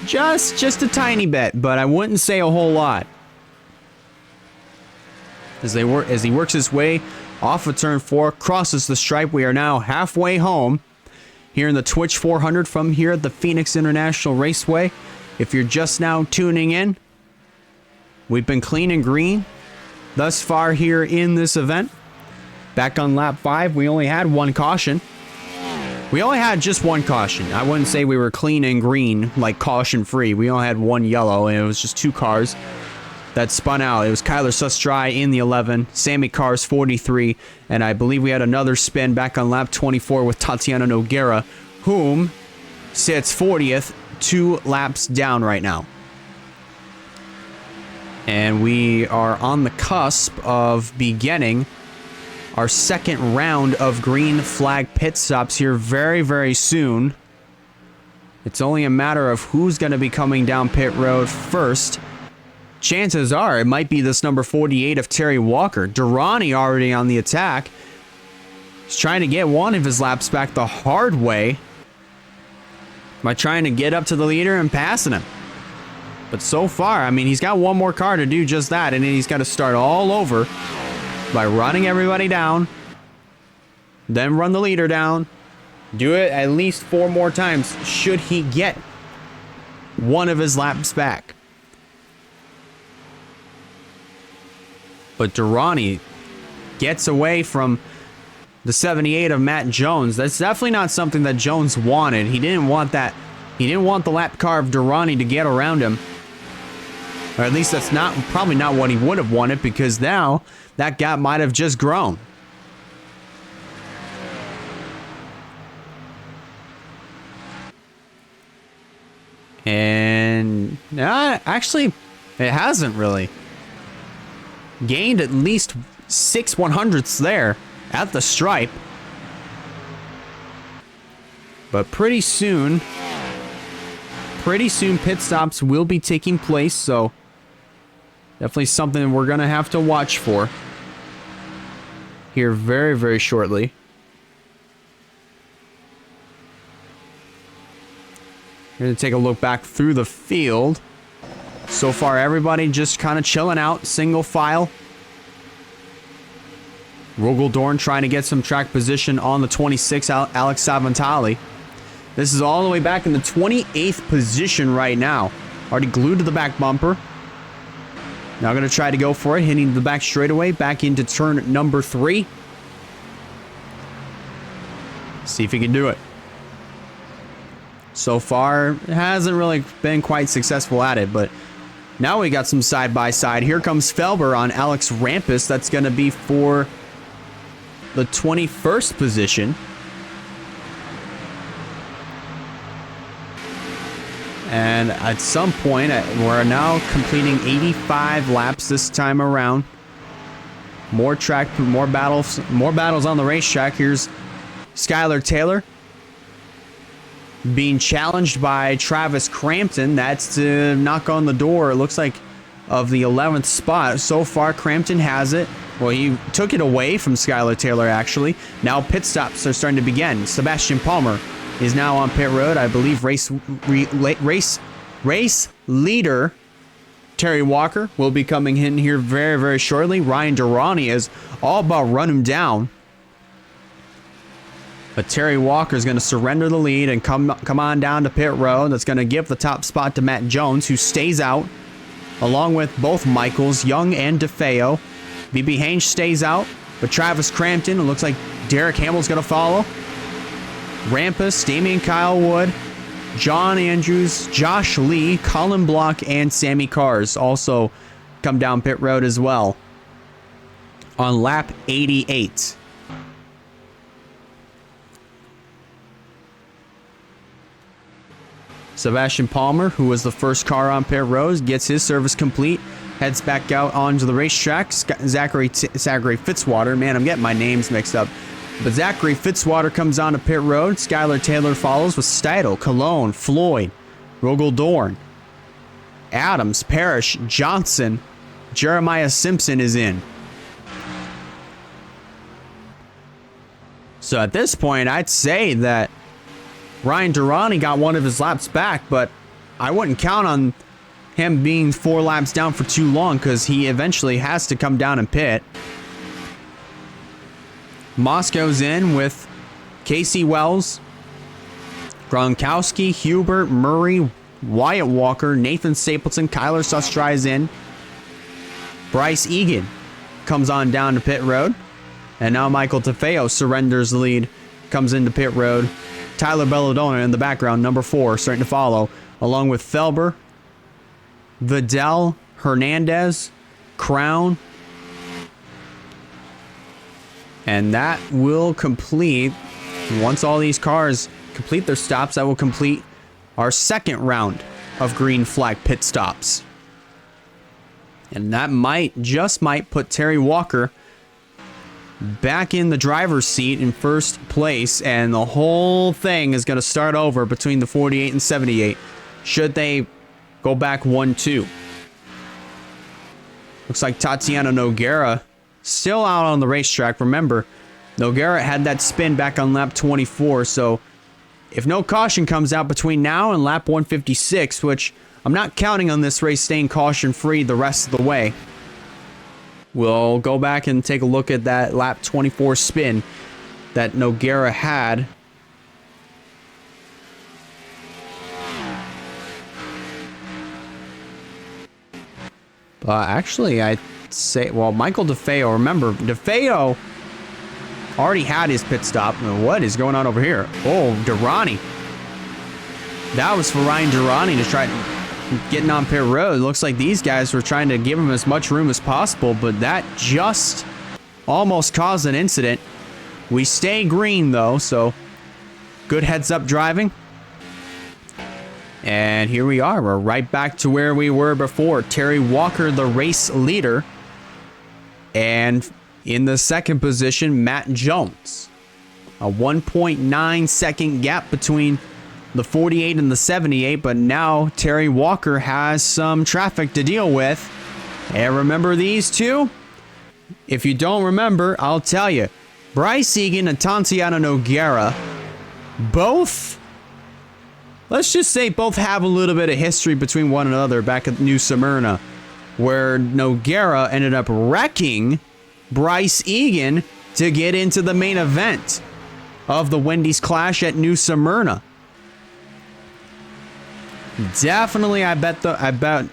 Speaker 1: Just a tiny bit, but I wouldn't say a whole lot. As he works his way off of turn 4, crosses the stripe. We are now halfway home here in the Twitch 400 from here at the Phoenix International Raceway. If you're just now tuning in, we've been clean and green thus far here in this event. Back on lap 5, we only had one caution. We only had just one caution. I wouldn't say we were clean and green, like caution free. We only had one yellow, and it was just 2 cars that spun out. It was Kyler Sustry in the 11, Sammy Cars 43, and I believe we had another spin back on lap 24 with Tatiana Noguera, whom sits 40th, 2 laps down right now. And we are on the cusp of beginning our second round of green flag pit stops here very, very soon. It's only a matter of who's going to be coming down pit road first. Chances are it might be this number 48 of Terry Walker. Durrani already on the attack. He's trying to get one of his laps back the hard way by trying to get up to the leader and passing him. But so far, I mean, he's got one more car to do just that, and then he's got to start all over by running everybody down, then run the leader down, do it at least 4 more times should he get one of his laps back. But Durrani gets away from the 78 of Matt Jones. That's definitely not something that Jones wanted. He didn't want that. He didn't want the lap car of Durrani to get around him. Or at least that's probably not what he would have wanted, because now that gap might have just grown. And actually, it hasn't really. Gained at least 6 100ths there at the stripe. But pretty soon pit stops will be taking place, so definitely something we're going to have to watch for here very, very shortly. We're going to take a look back through the field. So far, everybody just kind of chilling out, single file. Rogaldorn trying to get some track position on the 26, Alex Savantali. This is all the way back in the 28th position right now. Already glued to the back bumper. Now going to try to go for it, hitting the back straightaway, back into turn number 3. See if he can do it. So far, hasn't really been quite successful at it, but now we got some side-by-side. Here comes Felber on Alex Rampus. That's going to be for the 21st position. And at some point, we're now completing 85 laps this time around. More battles on the racetrack. Here's Skylar Taylor being challenged by Travis Crampton. That's to knock on the door, it looks like, of the 11th spot. So far, Crampton has it. Well, he took it away from Skylar Taylor, actually. Now pit stops are starting to begin. Sebastian Palmer is now on pit road. I believe race leader Terry Walker will be coming in here very, very shortly. Ryan Durrani is all about run him down. But Terry Walker is going to surrender the lead and come on down to pit road. That's going to give the top spot to Matt Jones, who stays out, along with both Michaels, Young and DeFeo. BB Haynes stays out, but Travis Crampton, it looks like Derek Hamill's going to follow. Rampus, Damian Kyle Wood, John Andrews, Josh Lee, Colin Block, and Sammy Cars also come down pit road as well on lap 88. Sebastian Palmer, who was the first car on pit road, gets his service complete, heads back out onto the racetrack. Zachary Fitzwater, man, I'm getting my names mixed up. But Zachary Fitzwater comes on to pit road. Skylar Taylor follows with Steidel, Cologne, Floyd, Rogel Dorn, Adams, Parrish, Johnson. Jeremiah Simpson is in. So at this point, I'd say that Ryan Durrani got one of his laps back, but I wouldn't count on him being 4 laps down for too long because he eventually has to come down and pit. Moss goes in with Casey Wells, Gronkowski, Hubert, Murray, Wyatt Walker, Nathan Stapleton, Kyler Sustry is in. Bryce Egan comes on down to pit road. And now Michael Tefeo surrenders the lead, comes into pit road. Tyler Belladonna in the background, number 4, starting to follow, along with Felber, Vidal, Hernandez, Crown. And that will complete, once all these cars complete their stops, that will complete our second round of green flag pit stops. And that just might put Terry Walker back in the driver's seat in first place, and the whole thing is going to start over between the 48 and 78 should they go back 1-2. Looks like Tatiana Noguera still out on the racetrack. Remember, Noguera had that spin back on lap 24, so if no caution comes out between now and lap 156, which I'm not counting on this race staying caution-free the rest of the way, we'll go back and take a look at that lap 24 spin that Noguera had. Actually, I'd say, well, Michael DeFeo, remember, DeFeo already had his pit stop. What is going on over here? Oh, Durrani. That was for Ryan Durrani to try getting on pit road. Looks like these guys were trying to give him as much room as possible, but that just almost caused an incident. We stay green though, so good heads up driving. And here we are. We're right back to where we were before. Terry Walker, the race leader. And in the second position, Matt Jones. A 1.9 second gap between the 48 and the 78, but now Terry Walker has some traffic to deal with. And remember these two? If you don't remember, I'll tell you. Bryce Egan and Tatiana Noguera, both, let's just say both have a little bit of history between one another back at New Smyrna, where Noguera ended up wrecking Bryce Egan to get into the main event of the Wendy's Clash at New Smyrna. Definitely, I bet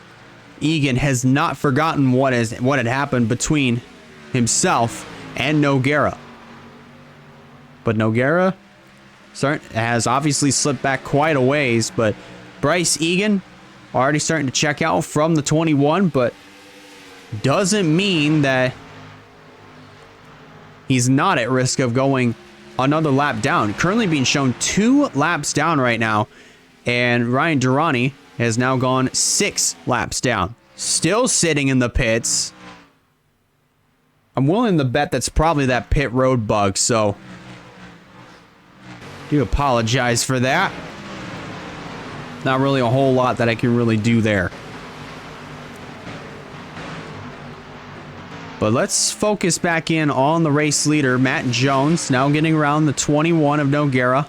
Speaker 1: Egan has not forgotten what had happened between himself and Noguera. But Noguera has obviously slipped back quite a ways, but Bryce Egan already starting to check out from the 21, but doesn't mean that he's not at risk of going another lap down. Currently being shown 2 laps down right now, and Ryan Durrani has now gone 6 laps down. Still sitting in the pits. I'm willing to bet that's probably that pit road bug, so do apologize for that. Not really a whole lot that I can really do there. But let's focus back in on the race leader, Matt Jones, now getting around the 21 of Noguera.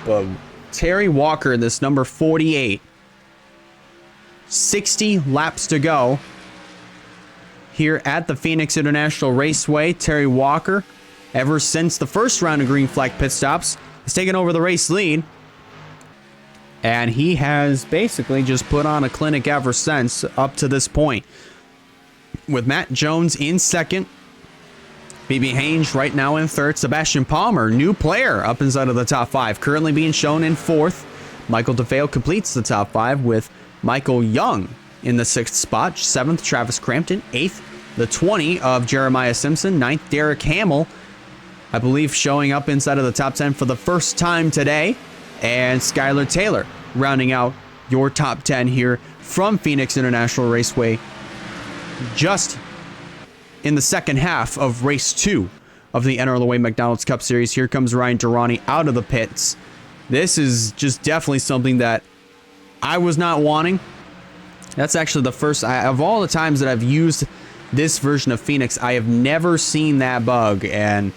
Speaker 1: But Terry Walker, this number 48, 60 laps to go here at the Phoenix International Raceway. Terry Walker ever since the first round of green flag pit stops. He's taken over the race lead. And he has basically just put on a clinic ever since up to this point. With Matt Jones in second. BB Haynes right now in third. Sebastian Palmer, new player, up inside of the top 5. Currently being shown in 4th. Michael DeVale completes the top 5 with Michael Young in the 6th spot. 7th, Travis Crampton. 8th, the 20 of Jeremiah Simpson. 9th, Derek Hamill, I believe showing up inside of the top 10 for the first time today. And Skylar Taylor rounding out your top 10 here from Phoenix International Raceway. Just in the second half of race 2 of the NRLOA McDonald's Cup Series. Here comes Ryan Durrani out of the pits. This is just definitely something that I was not wanting. That's actually the first, of all the times that I've used this version of Phoenix, I have never seen that bug, and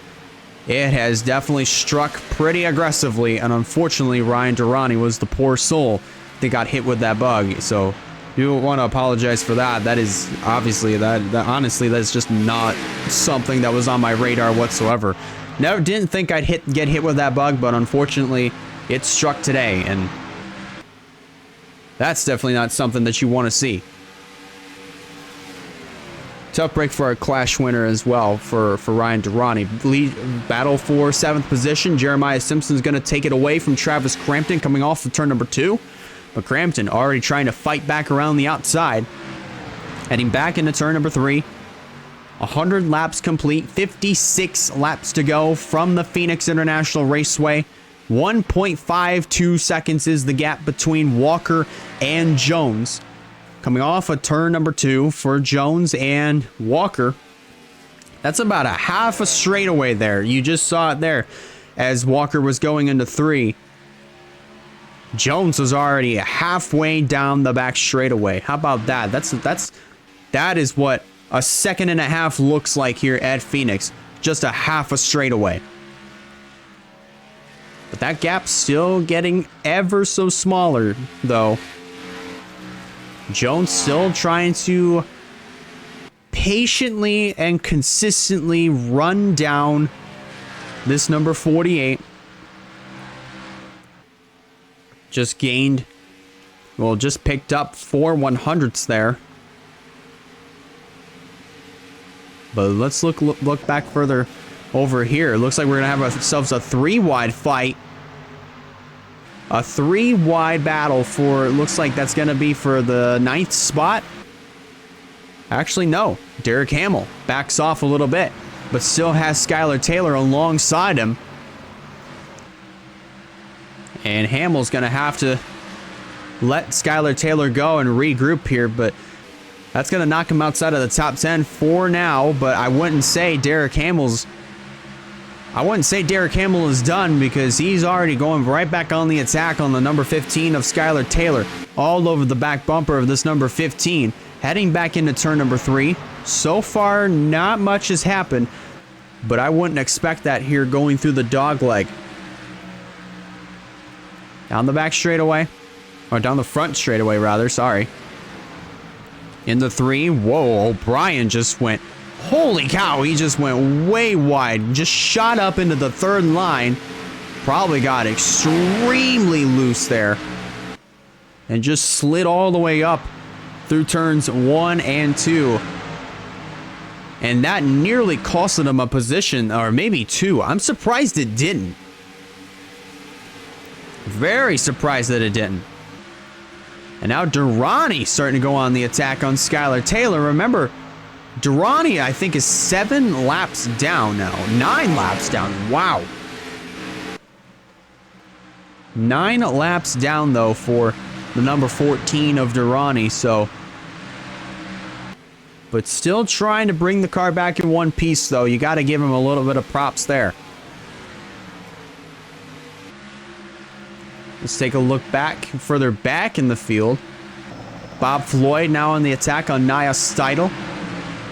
Speaker 1: it has definitely struck pretty aggressively, and unfortunately Ryan Durrani was the poor soul that got hit with that bug. So you want to apologize for that. That is obviously, honestly, that's just not something that was on my radar whatsoever. Never didn't think I'd get hit with that bug, but unfortunately it struck today, and that's definitely not something that you want to see. Tough break for our Clash winner as well for Ryan Durrani. Lead battle for 7th position. Jeremiah Simpson's going to take it away from Travis Crampton coming off of turn number 2. But Crampton already trying to fight back around the outside. Heading back into turn number 3. 100 laps complete. 56 laps to go from the Phoenix International Raceway. 1.52 seconds is the gap between Walker and Jones. Coming off of turn number 2 for Jones and Walker. That's about a half a straightaway there. You just saw it there as Walker was going into 3. Jones was already halfway down the back straightaway. How about that? That is what a second and a half looks like here at Phoenix. Just a half a straightaway. But that gap's still getting ever so smaller, though. Jones still trying to patiently and consistently run down this number 48. Just picked up 4 100ths there. But let's look back further over here. Looks like we're going to have ourselves a 3-wide fight. A 3-wide battle for, looks like that's going to be for the 9th spot. Actually, no. Derek Hamill backs off a little bit, but still has Skylar Taylor alongside him. And Hamill's going to have to let Skylar Taylor go and regroup here, but that's going to knock him outside of the top 10 for now. But I wouldn't say Derek Hamill is done, because he's already going right back on the attack on the number 15 of Skylar Taylor. All over the back bumper of this number 15. Heading back into turn number 3. So far, not much has happened, but I wouldn't expect that here going through the dog leg. Down the back straightaway. Or down the front straightaway, rather. Sorry. Into 3. Whoa, O'Brien just went... Holy cow, he just went way wide. Just shot up into the 3rd line. Probably got extremely loose there. And just slid all the way up through turns 1 and 2. And that nearly costed him a position, or maybe 2. I'm surprised it didn't. Very surprised that it didn't. And now Durrani starting to go on the attack on Skylar Taylor. Remember, Durrani, I think, is 7 laps down now. 9 laps down. Wow. 9 laps down, though, for the number 14 of Durrani, so... But still trying to bring the car back in one piece, though. You got to give him a little bit of props there. Let's take a look back, further back in the field. Bob Floyd now on the attack on Nia Steidel.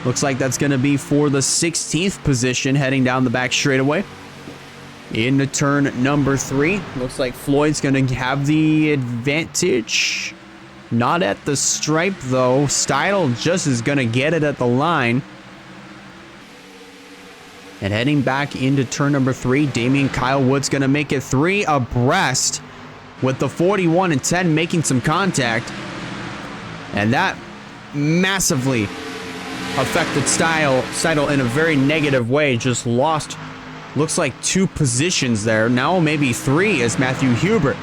Speaker 1: Looks like that's going to be for the 16th position, heading down the back straightaway. Into turn number 3. Looks like Floyd's going to have the advantage. Not at the stripe, though. Steidel just is going to get it at the line. And heading back into turn number 3, Damian Kyle Wood's going to make it 3 abreast with the 41 and 10 making some contact. And that massively affected Seidel in a very negative way. Just lost, looks like 2 positions there. Now maybe 3 as Matthew Hubert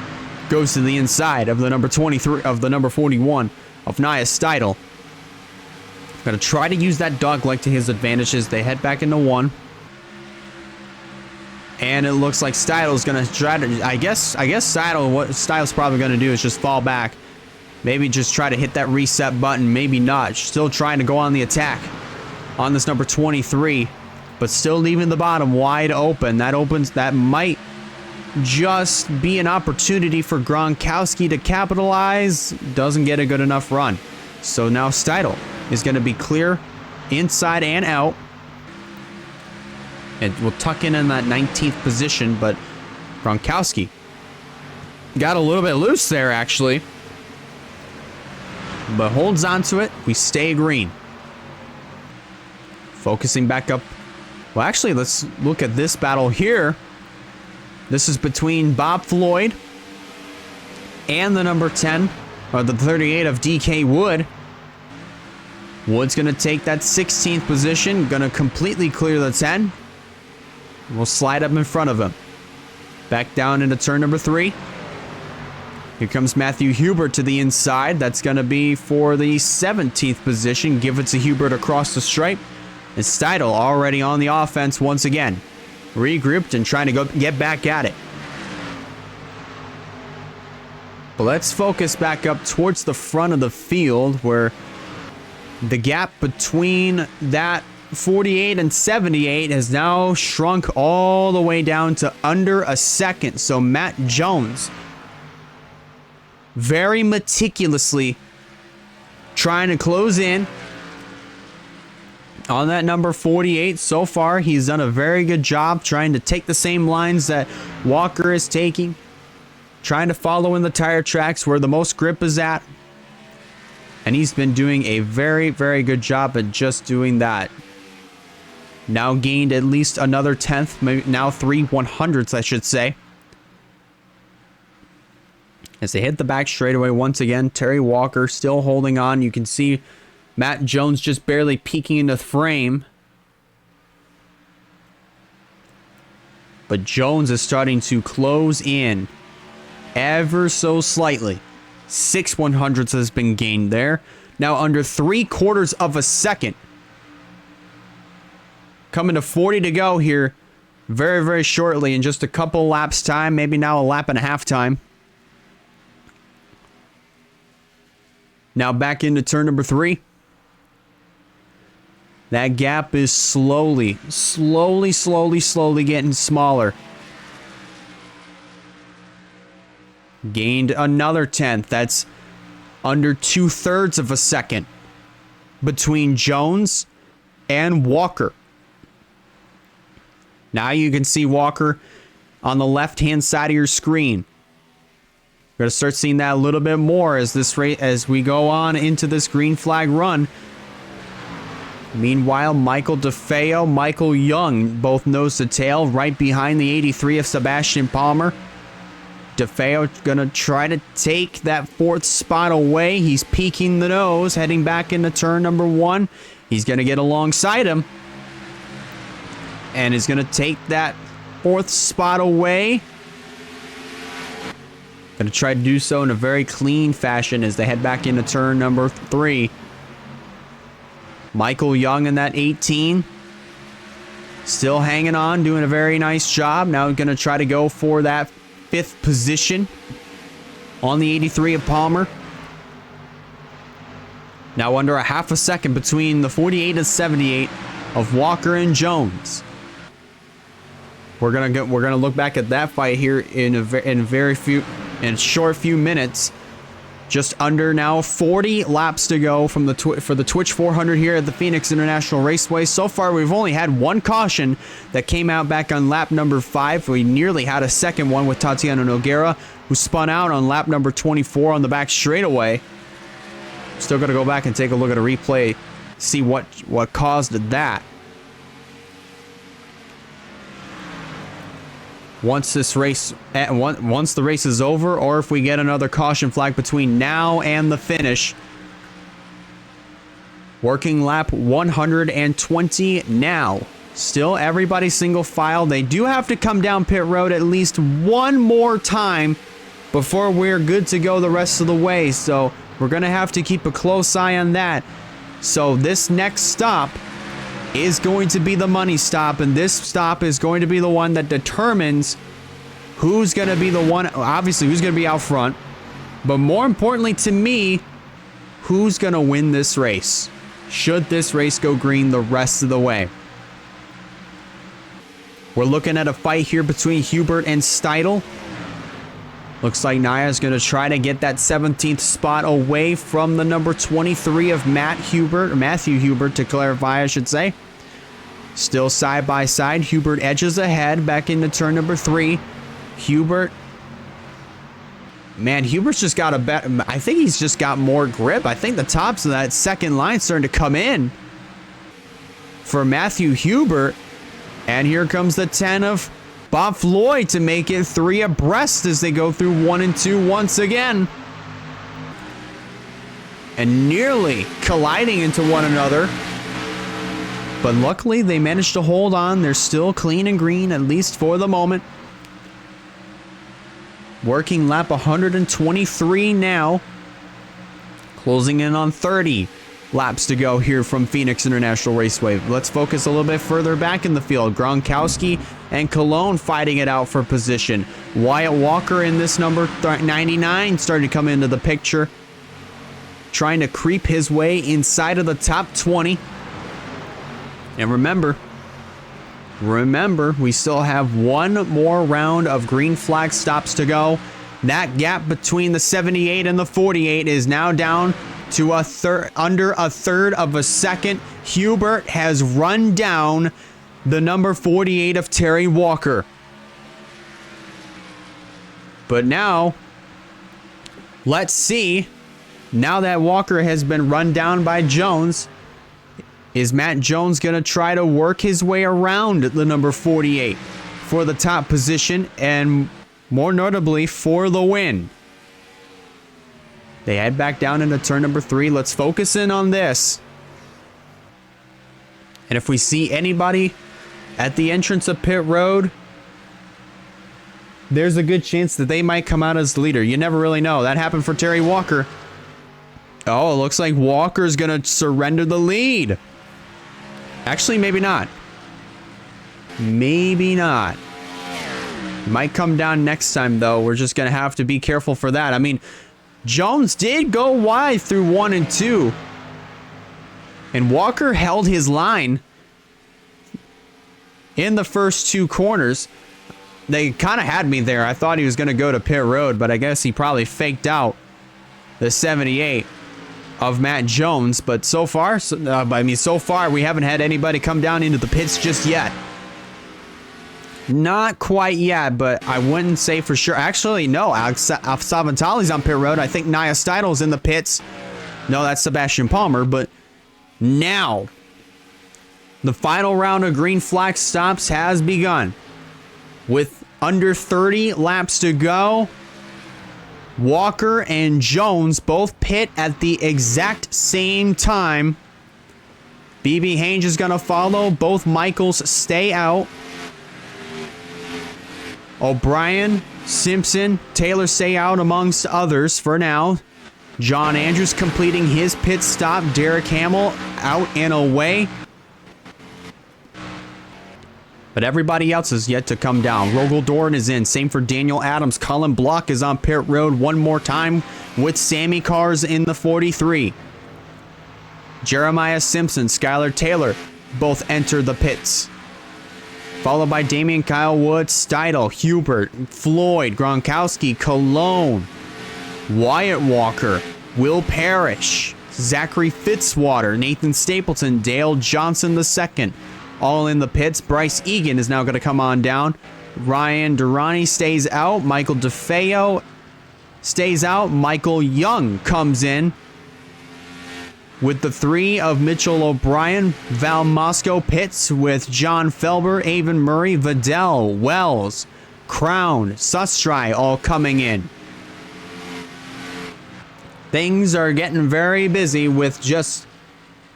Speaker 1: goes to the inside of the number 23, of the number 41 of Nia Seidel. Going to try to use that dog leg to his advantages. They head back into 1. And it looks like Steidel's going to try to, I guess Seidel, what Steidel's probably going to do is just fall back. Maybe just try to hit that reset button. Maybe not. Still trying to go on the attack on this number 23. But still leaving the bottom wide open. That might just be an opportunity for Gronkowski to capitalize. Doesn't get a good enough run. So now Steidel is going to be clear inside and out. And we'll tuck in that 19th position, but Gronkowski got a little bit loose there, actually. But holds on to it. We stay green. Focusing back up. Well, actually, let's look at this battle here. This is between Bob Floyd and the number 10, or the 38 of DK Wood. Wood's going to take that 16th position, going to completely clear the 10. We'll slide up in front of him. Back down into turn number 3. Here comes Matthew Hubert to the inside. That's going to be for the 17th position. Give it to Hubert across the stripe. And Steidel already on the offense once again. Regrouped and trying to get back at it. But let's focus back up towards the front of the field where the gap between that 48 and 78 has now shrunk all the way down to under a second. So Matt Jones very meticulously trying to close in on that number 48. So far, he's done a very good job trying to take the same lines that Walker is taking. Trying to follow in the tire tracks where the most grip is at. And he's been doing a very, very good job at just doing that. Now gained at least another 10th, maybe now 3 100ths, I should say. As they hit the back straightaway once again, Terry Walker still holding on. You can see Matt Jones just barely peeking into the frame. But Jones is starting to close in ever so slightly. 6 100ths has been gained there. Now under 3/4 of a second. Coming to 40 to go here very, very shortly in just a couple laps time. Maybe now a lap and a half time. Now back into turn number 3. That gap is slowly getting smaller. Gained another 10th. That's under 2/3 of a second between Jones and Walker. Now you can see Walker on the left-hand side of your screen. We're going to start seeing that a little bit more as we go on into this green flag run. Meanwhile, Michael DeFeo, Michael Young, both nose to tail, right behind the 83 of Sebastian Palmer. DeFeo going to try to take that 4th spot away. He's peeking the nose, heading back into turn number 1. He's going to get alongside him. And is going to take that 4th spot away. Going to try to do so in a very clean fashion as they head back into turn number 3. Michael Young in that 18. Still hanging on, doing a very nice job. Now going to try to go for that 5th position on the 83 of Palmer. Now under a half a second between the 48 and 78 of Walker and Jones. We're gonna look back at that fight here in a short few minutes. Just under now 40 laps to go from for the Twitch 400 here at the Phoenix International Raceway. So far, we've only had one caution that came out back on lap number 5. We nearly had a second one with Tatiana Noguera, who spun out on lap number 24 on the back straightaway. Still got to go back and take a look at a replay, see what caused that. once the race is over, or if we get another caution flag between now and the finish. Working lap 120 now. Still everybody single file. They do have to come down pit road at least one more time before we're good to go the rest of the way. So we're going to have to keep a close eye on that. So this next stop is going to be the money stop, and this stop is going to be the one that determines who's going to be the one, obviously who's going to be out front, but more importantly to me, who's going to win this race should this race go green the rest of the way. We're looking at a fight here between Hubert and Steidl. Looks like Naya's going to try to get that 17th spot away from the number 23 of Matthew Hubert, to clarify, I should say. Still side by side. Hubert edges ahead back into turn number 3. Hubert's just got a better, I think he's just got more grip. I think the tops of that second line starting to come in for Matthew Hubert. And here comes the 10 of Bob Floyd to make it 3 abreast as they go through 1 and 2 once again. And nearly colliding into one another. But luckily they managed to hold on. They're still clean and green, at least for the moment. Working lap 123 now. Closing in on 30 laps to go here from Phoenix International Raceway. Let's focus a little bit further back in the field. Gronkowski and Cologne fighting it out for position. Wyatt Walker in this number 99 starting to come into the picture, trying to creep his way inside of the top 20. And remember, we still have one more round of green flag stops to go. That gap between the 78 and the 48 is now down to under a third of a second. Hubert has run down the number 48 of Terry Walker. But now, let's see. Now that Walker has been run down by Jones, is Matt Jones going to try to work his way around the number 48 for the top position and more notably for the win? They head back down into turn number 3. Let's focus in on this. And if we see anybody at the entrance of pit road, there's a good chance that they might come out as leader. You never really know. That happened for Terry Walker. Oh, it looks like Walker's going to surrender the lead. Actually, maybe not. Maybe not. Might come down next time, though. We're just going to have to be careful for that. I mean, Jones did go wide through 1 and 2. And Walker held his line in the first 2 corners. They kind of had me there. I thought he was going to go to pit road, but I guess he probably faked out the 78 of Matt Jones. But so far, so far we haven't had anybody come down into the pits just yet. Not quite yet, but I wouldn't say for sure. Actually, no, Alex Savantali's on pit road. I think Nia Steidl's in the pits. No, that's Sebastian Palmer, but now the final round of green flag stops has begun. With under 30 laps to go, Walker and Jones both pit at the exact same time. BB Haynes is going to follow. Both Michaels stay out. O'Brien, Simpson, Taylor stay out amongst others for now. John Andrews completing his pit stop. Derek Hamill out and away. But everybody else is yet to come down. Rogel Doran is in. Same for Daniel Adams. Colin Block is on pit road one more time with Sammy Cars in the 43. Jeremiah Simpson, Skylar Taylor both enter the pits. Followed by Damian Kyle Woods, Steidl, Hubert, Floyd, Gronkowski, Cologne, Wyatt Walker, Will Parrish, Zachary Fitzwater, Nathan Stapleton, Dale Johnson II. All in the pits. Bryce Egan is now going to come on down. Ryan Durrani stays out. Michael DeFeo stays out. Michael Young comes in with the 3 of Mitchell O'Brien. Val Moscow pits with John Felber, Avon Murray, Vidal, Wells, Crown, Sustry all coming in. Things are getting very busy with just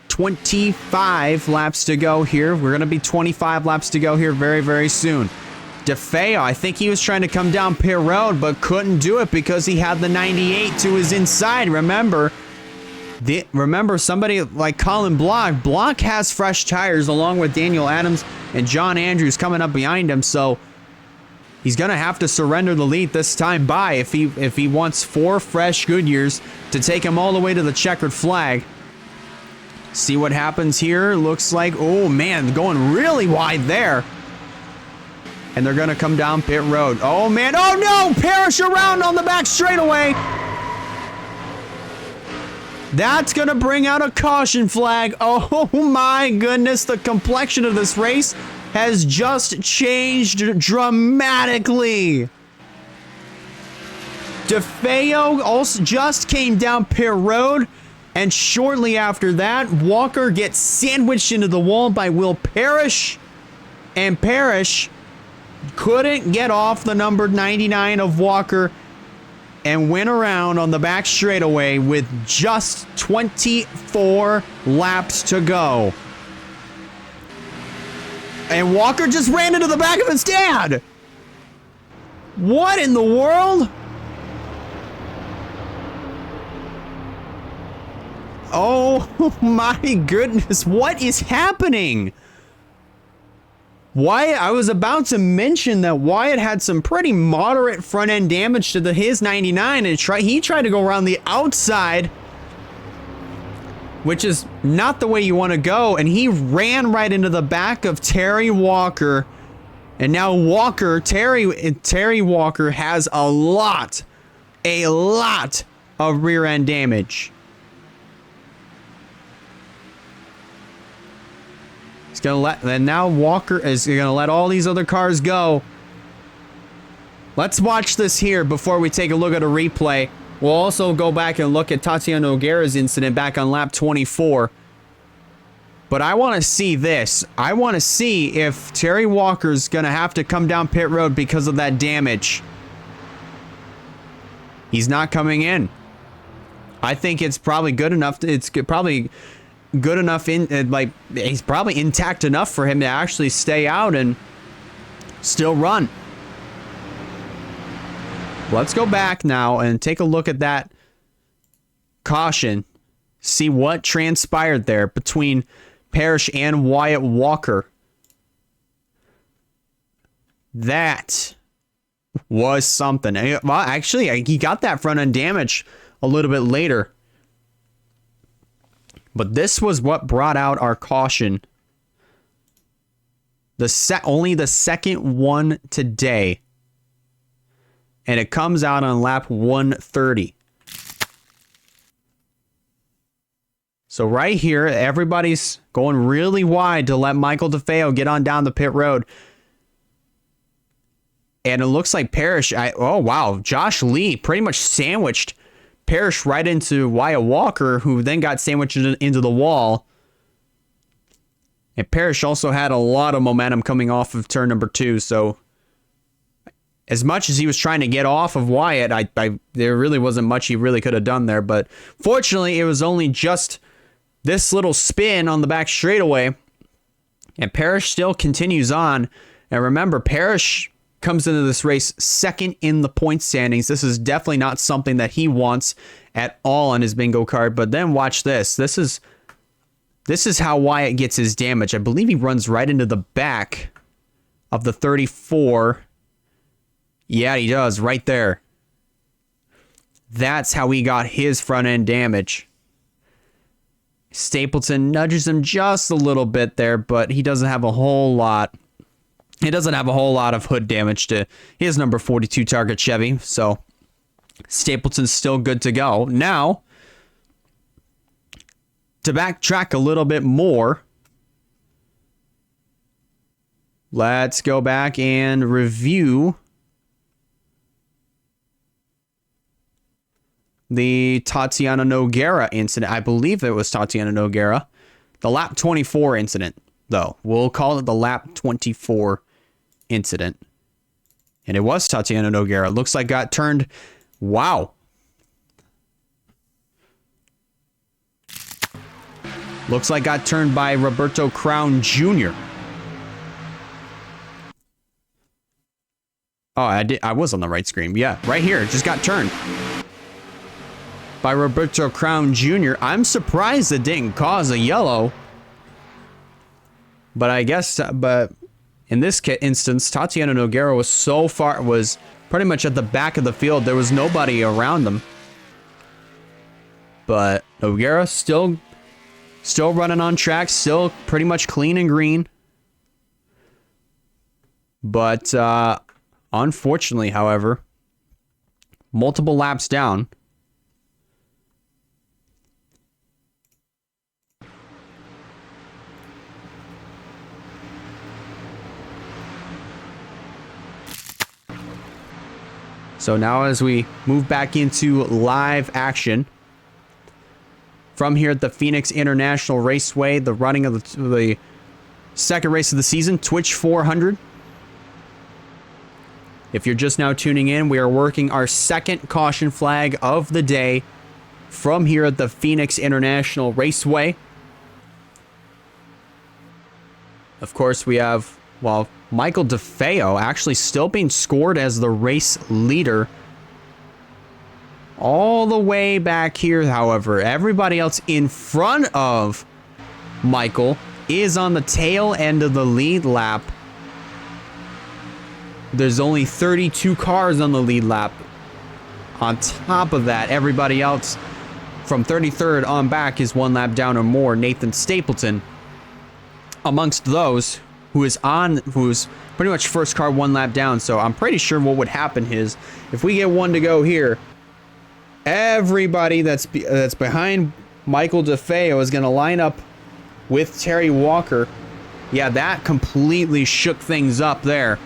Speaker 1: 25 laps to go here. We're going to be 25 laps to go here very, very soon. DeFeo, I think he was trying to come down pit road, but couldn't do it because he had the 98 to his inside. Remember somebody like Colin Block. Block has fresh tires along with Daniel Adams and John Andrews coming up behind him, so he's going to have to surrender the lead this time by if he wants 4 fresh Goodyears to take him all the way to the checkered flag. See what happens here. Looks like, oh man, going really wide there. And they're going to come down pit road. Oh man, oh no, Parrish around on the back straightaway. That's going to bring out a caution flag. Oh my goodness, the complexion of this race has just changed dramatically. DeFeo also just came down pit road, and shortly after that, Walker gets sandwiched into the wall by Will Parrish, and Parrish couldn't get off the number 99 of Walker and went around on the back straightaway with just 24 laps to go. And Walker just ran into the back of his dad. What in the world? Oh my goodness, what is happening? Wyatt, I was about to mention that Wyatt had some pretty moderate front end damage to his 99, and he tried to go around the outside, which is not the way you want to go, and he ran right into the back of Terry Walker. And now Terry Walker has a lot of rear end damage. He's gonna and now Walker is gonna let all these other cars go. Let's watch this here before we take a look at a replay. We'll also go back and look at Tatiana Nogueira's incident back on lap 24. But I want to see this. I want to see if Terry Walker's gonna have to come down pit road because of that damage. He's not coming in. I think it's probably good enough. It's probably good enough like he's probably intact enough for him to actually stay out and still run. Let's go back now and take a look at that caution. See what transpired there between Parrish and Wyatt Walker. That was something. Well, actually, he got that front end damage a little bit later. But this was what brought out our caution. Only the second one today. And it comes out on lap 130. So right here, everybody's going really wide to let Michael DeFeo get on down the pit road. And it looks like Parrish, oh wow, Josh Lee pretty much sandwiched Parrish right into Wyatt Walker, who then got sandwiched into the wall. And Parrish also had a lot of momentum coming off of turn number 2, so as much as he was trying to get off of Wyatt, there really wasn't much he really could have done there. But fortunately, it was only just this little spin on the back straightaway, and Parrish still continues on. And remember, Parrish comes into this race second in the point standings. This is definitely not something that he wants at all on his bingo card. But then watch this. This is how Wyatt gets his damage. I believe he runs right into the back of the 34. Yeah, he does, right there. That's how he got his front end damage. Stapleton nudges him just a little bit there, but he doesn't have a whole lot. He doesn't have a whole lot of hood damage to his number 42 Target Chevy, so Stapleton's still good to go. Now, to backtrack a little bit more, let's go back and review the Tatiana Nogueira incident. I believe it was Tatiana Nogueira. The lap 24 incident, though. We'll call it the lap 24 incident. And it was Tatiana Nogueira. Looks like got turned. Wow. Looks like got turned by Roberto Crown Jr. Oh, I was on the right screen. Yeah, right here. It just got turned by Roberto Crown Jr. I'm surprised it didn't cause a yellow. But I guess, but in this instance, Tatiana Nogueira was pretty much at the back of the field. There was nobody around them. But Nogueira still running on track, still pretty much clean and green. But unfortunately, however, multiple laps down. So now as we move back into live action from here at the Phoenix International Raceway, the running of the second race of the season, Twitch 400. If you're just now tuning in, we are working our second caution flag of the day from here at the Phoenix International Raceway. Of course, we have, well, Michael DeFeo actually still being scored as the race leader. All the way back here, however, everybody else in front of Michael is on the tail end of the lead lap. There's only 32 cars on the lead lap. On top of that, everybody else from 33rd on back is one lap down or more. Nathan Stapleton amongst those who's pretty much first car one lap down. So I'm pretty sure what would happen is if we get one to go here, everybody that's behind Michael DeFeo is going to line up with Terry Walker. Yeah, that completely shook things up there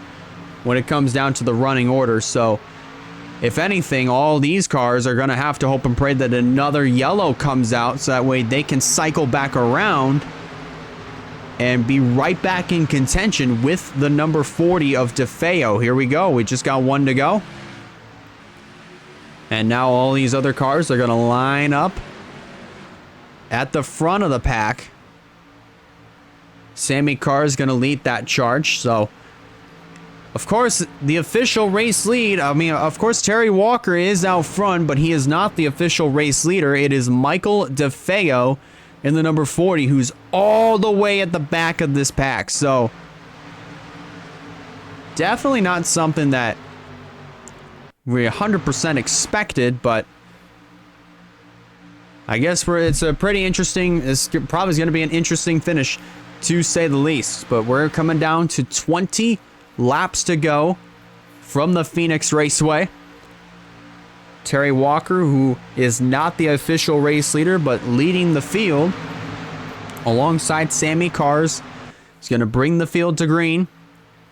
Speaker 1: when it comes down to the running order. So if anything, all these cars are going to have to hope and pray that another yellow comes out so that way they can cycle back around and be right back in contention with the number 40 of DeFeo. Here we go. We just got one to go. And now all these other cars are going to line up at the front of the pack. Sammy Carr is going to lead that charge. So, of course, the official race lead, of course, Terry Walker is out front, but he is not the official race leader. It is Michael DeFeo in the number 40, who's all the way at the back of this pack. So, definitely not something that we 100% expected, but I guess it's a pretty interesting, it's probably going to be an interesting finish, to say the least. But we're coming down to 20 laps to go from the Phoenix Raceway. Terry Walker, who is not the official race leader, but leading the field alongside Sammy Cars, is going to bring the field to green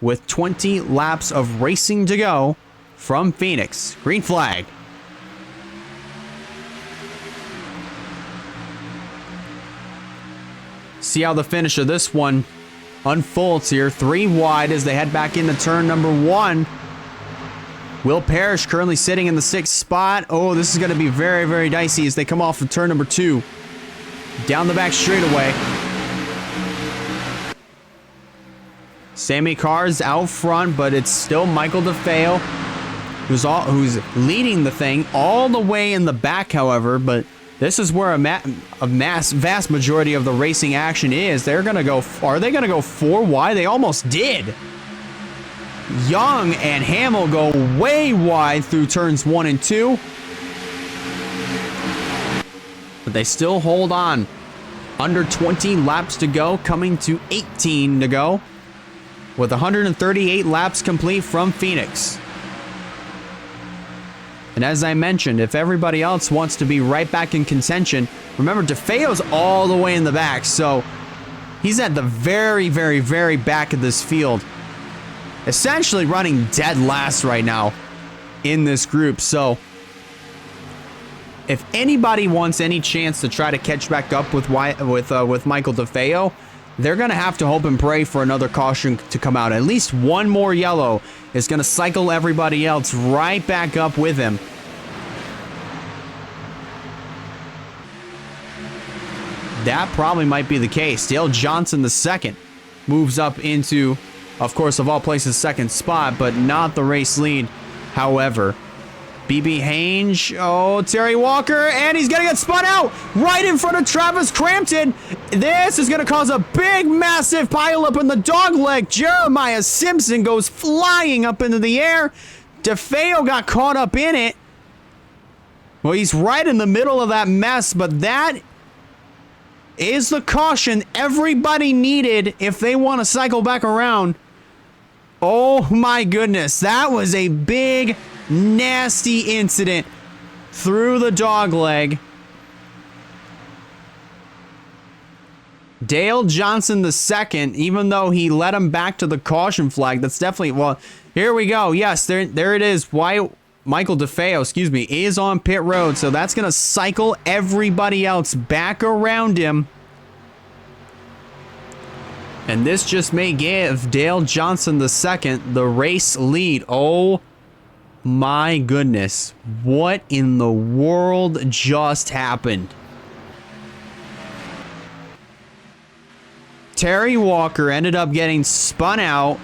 Speaker 1: with 20 laps of racing to go from Phoenix. Green flag. See how the finish of this one unfolds here. 3 wide as they head back into turn number 1. Will Parrish currently sitting in the 6th spot. Oh, this is going to be very, very dicey as they come off of turn number 2. Down the back straightaway. Sammy Carr's out front, but it's still Michael DeFeo who's leading the thing all the way in the back, however. But this is where vast majority of the racing action is. Are they going to go 4 wide? They almost did. Young and Hamill go way wide through turns 1 and 2. But they still hold on. Under 20 laps to go, coming to 18 to go. With 138 laps complete from Phoenix. And as I mentioned, if everybody else wants to be right back in contention, remember DeFeo's all the way in the back, so he's at the very, very, very back of this field. Essentially running dead last right now in this group. So if anybody wants any chance to try to catch back up with Michael DeFeo, they're going to have to hope and pray for another caution to come out. At least one more yellow is going to cycle everybody else right back up with him. That probably might be the case. Dale Johnson II moves up into, of course, of all places, second spot, but not the race lead. However, BB Hange, oh, Terry Walker, and he's going to get spun out right in front of Travis Crampton. This is going to cause a big, massive pileup in the dogleg. Jeremiah Simpson goes flying up into the air. DeFeo got caught up in it. Well, he's right in the middle of that mess, but that is the caution everybody needed if they want to cycle back around. Oh my goodness, that was a big, nasty incident through the dogleg. Dale Johnson II, even though he led him back to the caution flag, that's definitely, well, here we go. Yes, there it is. Michael DeFeo, excuse me, is on pit road, so that's going to cycle everybody else back around him. And this just may give Dale Johnson II the race lead. Oh my goodness. What in the world just happened? Terry Walker ended up getting spun out.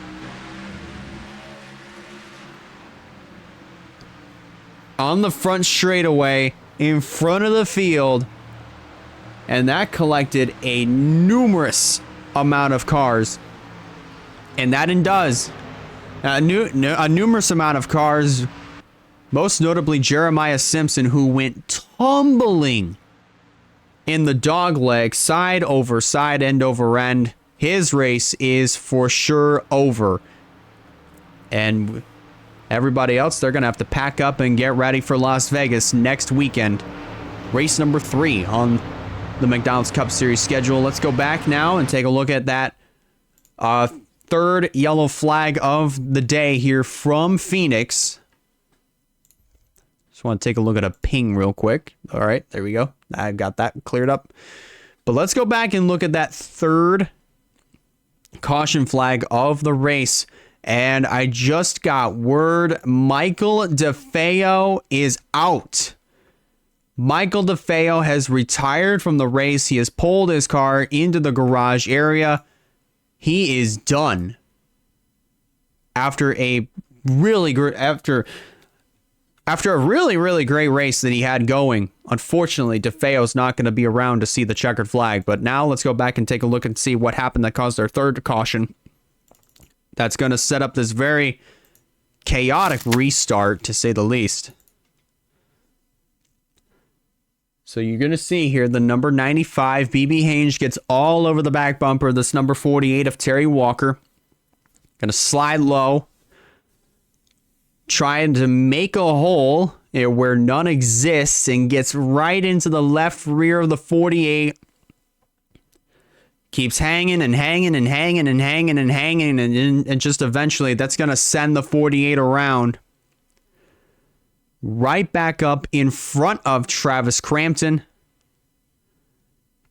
Speaker 1: On the front straightaway in front of the field, and that collected a numerous amount of cars, and that does a numerous amount of cars, most notably Jeremiah Simpson, who went tumbling in the dogleg, side over side, end over end. His race is for sure over, and everybody else, they're going to have to pack up and get ready for Las Vegas next weekend. Race number 3 on the McDonald's Cup Series schedule. Let's go back now and take a look at that third yellow flag of the day here from Phoenix. Just want to take a look at a ping real quick. All right, there we go. I've got that cleared up. But let's go back and look at that third caution flag of the race. And I just got word Michael DeFeo is out. Michael DeFeo has retired from the race. He has pulled his car into the garage area. He is done. After a really great really great race that he had going. Unfortunately, DeFeo's not going to be around to see the checkered flag. But now let's go back and take a look and see what happened that caused their third caution. That's going to set up this very chaotic restart, to say the least. So you're going to see here the number 95, BB Hange, gets all over the back bumper. This number 48 of Terry Walker. Going to slide low. Trying to make a hole where none exists, and gets right into the left rear of the 48. Keeps hanging and hanging and hanging and hanging and hanging, and just eventually that's going to send the 48 around. Right back up in front of Travis Crampton.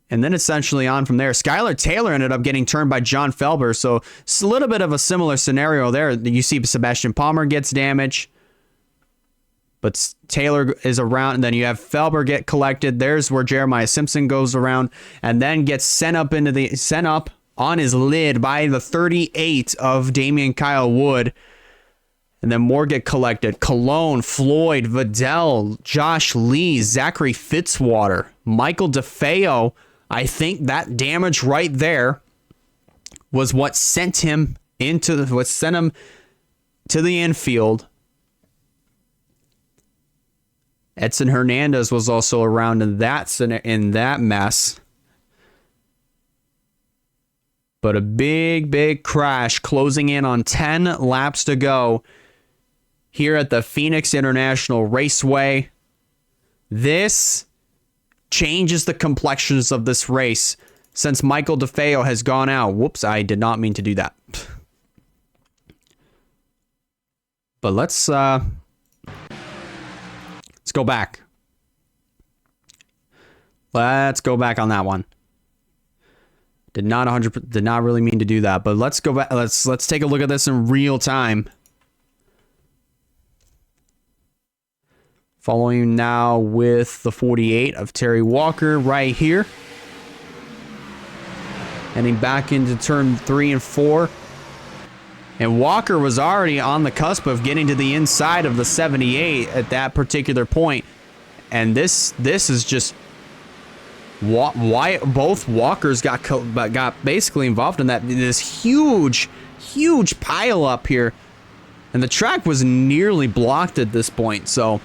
Speaker 1: And then essentially on from there. Skylar Taylor ended up getting turned by John Felber, so it's a little bit of a similar scenario there. You see Sebastian Palmer gets damage, but Taylor is around, and then you have Felber get collected. There's where Jeremiah Simpson goes around and then gets sent up on his lid by the 38 of Damian Kyle Wood. And then more get collected. Cologne, Floyd, Vidal, Josh Lee, Zachary Fitzwater, Michael DeFeo. I think that damage right there was what sent him to the infield. Edson Hernandez was also around in that mess. But a big crash closing in on 10 laps to go here at the Phoenix International Raceway. This changes the complexions of this race since Michael DeFeo has gone out. Whoops, I did not mean to do that. But let's go back. Let's go back on that one. Did not really mean to do that, but let's go back. Let's take a look at this in real time. Following now with the 48 of Terry Walker right here. Heading back into turn 3 and 4. And Walker was already on the cusp of getting to the inside of the 78 at that particular point. And this is just why both Walkers got basically involved in this huge pile up here. And the track was nearly blocked at this point, so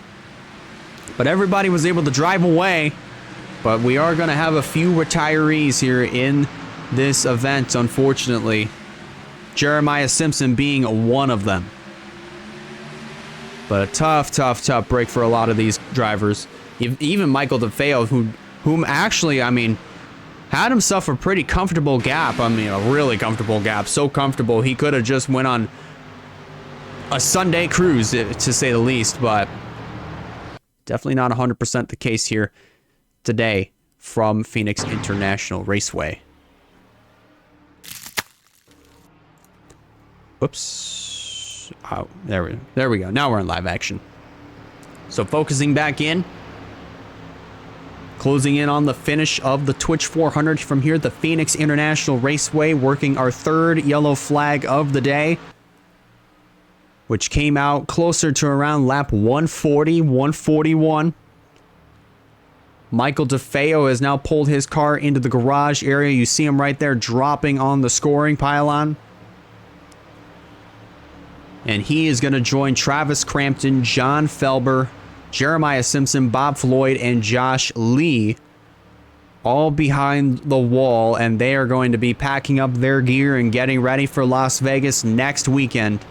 Speaker 1: but everybody was able to drive away. But we are going to have a few retirees here in this event, unfortunately. Jeremiah Simpson being one of them. But a tough break for a lot of these drivers. Even Michael DeFeo, whom actually, I mean, had himself a pretty comfortable gap. I mean, a really comfortable gap. So comfortable, he could have just went on a Sunday cruise, to say the least. But definitely not 100% the case here today from Phoenix International Raceway. Whoops. Oh, there we go. Now we're in live action. So focusing back in. Closing in on the finish of the Twitch 400 from here at the Phoenix International Raceway, working our third yellow flag of the day, which came out closer to around lap 140, 141. Michael DeFeo has now pulled his car into the garage area. You see him right there dropping on the scoring pylon. And he is going to join Travis Crampton, John Felber, Jeremiah Simpson, Bob Floyd, and Josh Lee, all behind the wall, and they are going to be packing up their gear and getting ready for Las Vegas next weekend.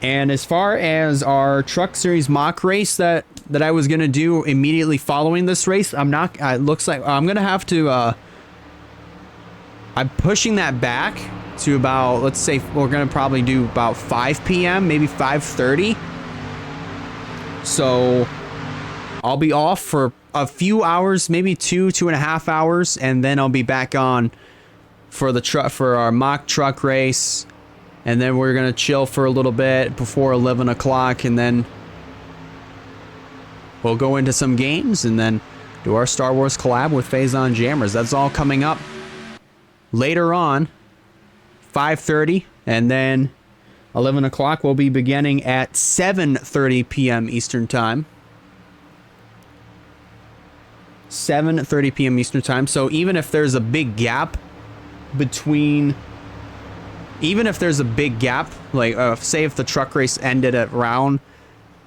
Speaker 1: And as far as our Truck Series mock race that I was going to do immediately following this race, it looks like I'm going to have to, I'm pushing that back to about, let's say we're going to probably do about 5 p.m., maybe 5:30. So I'll be off for a few hours, maybe 2.5 hours, and then I'll be back on for our mock truck race. And then we're going to chill for a little bit before 11 o'clock, and then we'll go into some games and then do our Star Wars collab with Phazon Jammers. That's all coming up later on, 5:30, and then 11 o'clock will be beginning at 7:30 p.m. Eastern Time. 7:30 p.m. Eastern Time. So even if there's a big gap between... Even if there's a big gap, like say if the truck race ended at around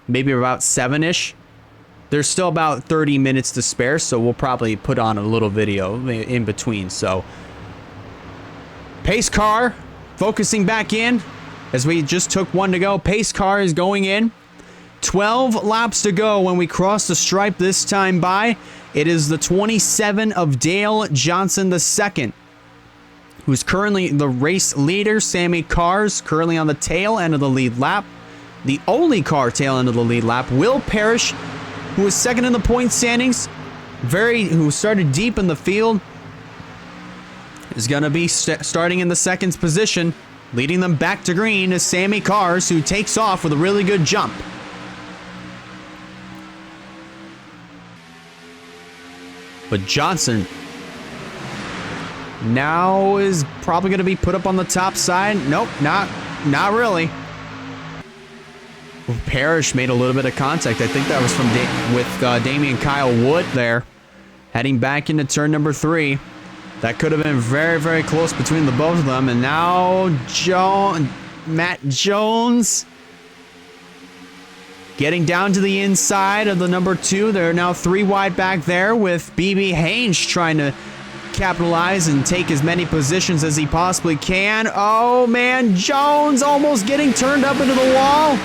Speaker 1: maybe about 7-ish, there's still about 30 minutes to spare, so we'll probably put on a little video in between. So pace car focusing back in as we just took one to go. Pace car is going in. 12 laps to go when we cross the stripe this time by. It is the 27 of Dale Johnson II, who's currently the race leader. Sammy Carr's currently on the tail end of the lead lap. The only car tail end of the lead lap. Will Parrish, who is second in the point standings, who started deep in the field, is going to be starting in the second position. Leading them back to green is Sammy Carr's, who takes off with a really good jump. But Johnson now is probably going to be put up on the top side. Nope, not really. Parrish made a little bit of contact. I think that was from Damian Kyle Wood there. Heading back into turn number 3. That could have been very, very close between the both of them. And now Matt Jones getting down to the inside of the number 2. They're now 3 wide back there with BB Haynes trying to capitalize and take as many positions as he possibly can. Oh man, Jones almost getting turned up into the wall.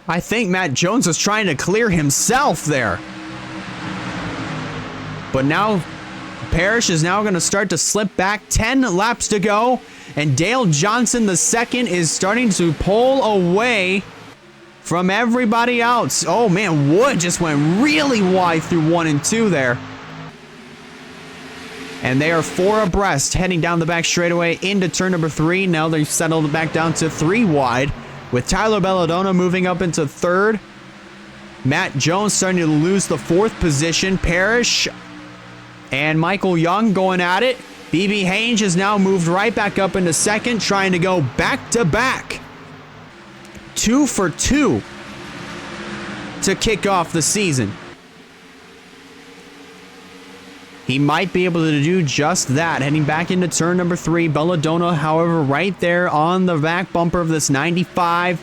Speaker 1: I think Matt Jones was trying to clear himself there. But now Parrish is now going to start to slip back. 10 laps to go. And Dale Johnson II is starting to pull away from everybody else. Oh man, Wood just went really wide through 1 and 2 there. And they are 4 abreast heading down the back straightaway into turn number 3. Now they've settled back down to 3 wide with Tyler Belladonna moving up into 3rd. Matt Jones starting to lose the 4th position. Parrish and Michael Young going at it. BB Haynes has now moved right back up into 2nd, trying to go back to back. 2 for 2 to kick off the season. He might be able to do just that. Heading back into turn number 3. Belladonna, however, right there on the back bumper of this 95.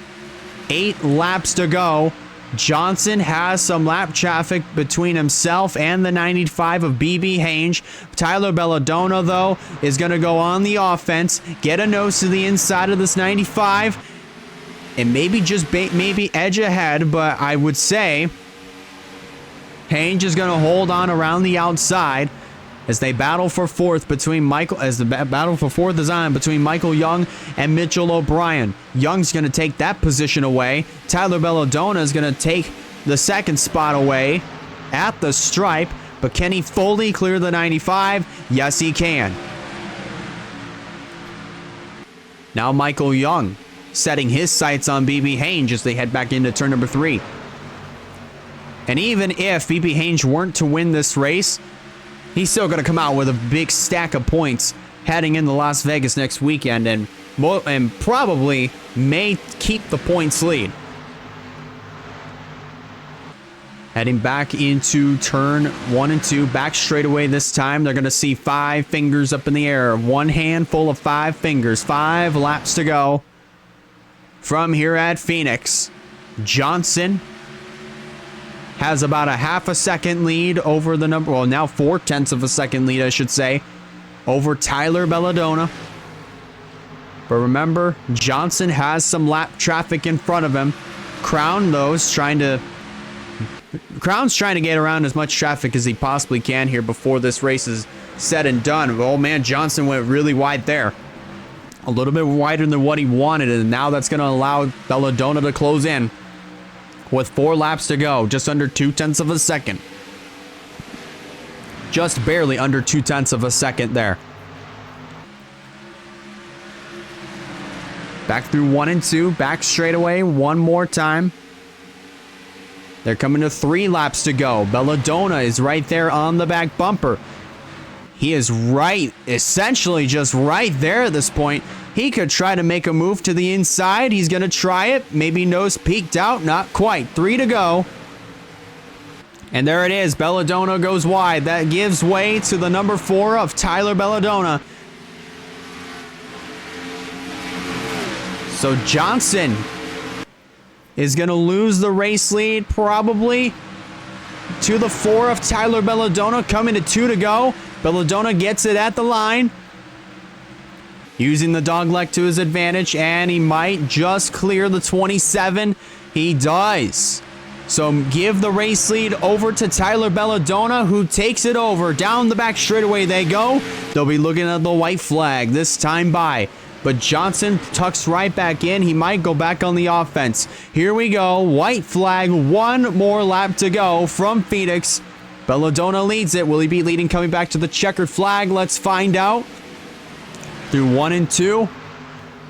Speaker 1: 8 laps to go. Johnson has some lap traffic between himself and the 95 of BB Haynes. Tyler Belladonna, though, is going to go on the offense, get a nose to the inside of this 95, and maybe just maybe edge ahead, but I would say Haynes is going to hold on around the outside as they battle for 4th battle for 4th is on between Michael Young and Mitchell O'Brien. Young's going to take that position away. Tyler Belladonna is going to take the 2nd spot away at the stripe, but can he fully clear the 95? Yes, he can. Now Michael Young setting his sights on BB Haynes as they head back into turn number 3. And even if BB Haynes weren't to win this race, he's still going to come out with a big stack of points heading into Las Vegas next weekend and probably may keep the points lead. Heading back into turn 1 and 2, back straightaway this time. They're going to see 5 fingers up in the air. One handful of 5 fingers. 5 laps to go from here at Phoenix. Johnson has about a half a second lead over the number, well, now 4/10 of a second lead, I should say, over Tyler Belladonna. But remember, Johnson has some lap traffic in front of him. Crown's trying to get around as much traffic as he possibly can here before this race is said and done. But, oh man, Johnson went really wide there. A little bit wider than what he wanted, and now that's going to allow Belladonna to close in. With 4 laps to go, just under 2/10 of a second. Just barely under 2/10 of a second there. Back through 1 and 2, back straightaway one more time. They're coming to 3 laps to go. Belladonna is right there on the back bumper. He is essentially just right there at this point. He could try to make a move to the inside. He's going to try it. Maybe nose peeked out. Not quite. 3 to go. And there it is. Belladonna goes wide. That gives way to the number 4 of Tyler Belladonna. So Johnson is going to lose the race lead probably to the 4 of Tyler Belladonna. Coming to 2 to go. Belladonna gets it at the line. Using the dogleg to his advantage, and he might just clear the 27. He does. So give the race lead over to Tyler Belladonna, who takes it over. Down the back straightaway they go. They'll be looking at the white flag this time by. But Johnson tucks right back in. He might go back on the offense. Here we go. White flag. 1 more lap to go from Phoenix. Belladonna leads it. Will he be leading coming back to the checkered flag? Let's find out. Through 1 and 2.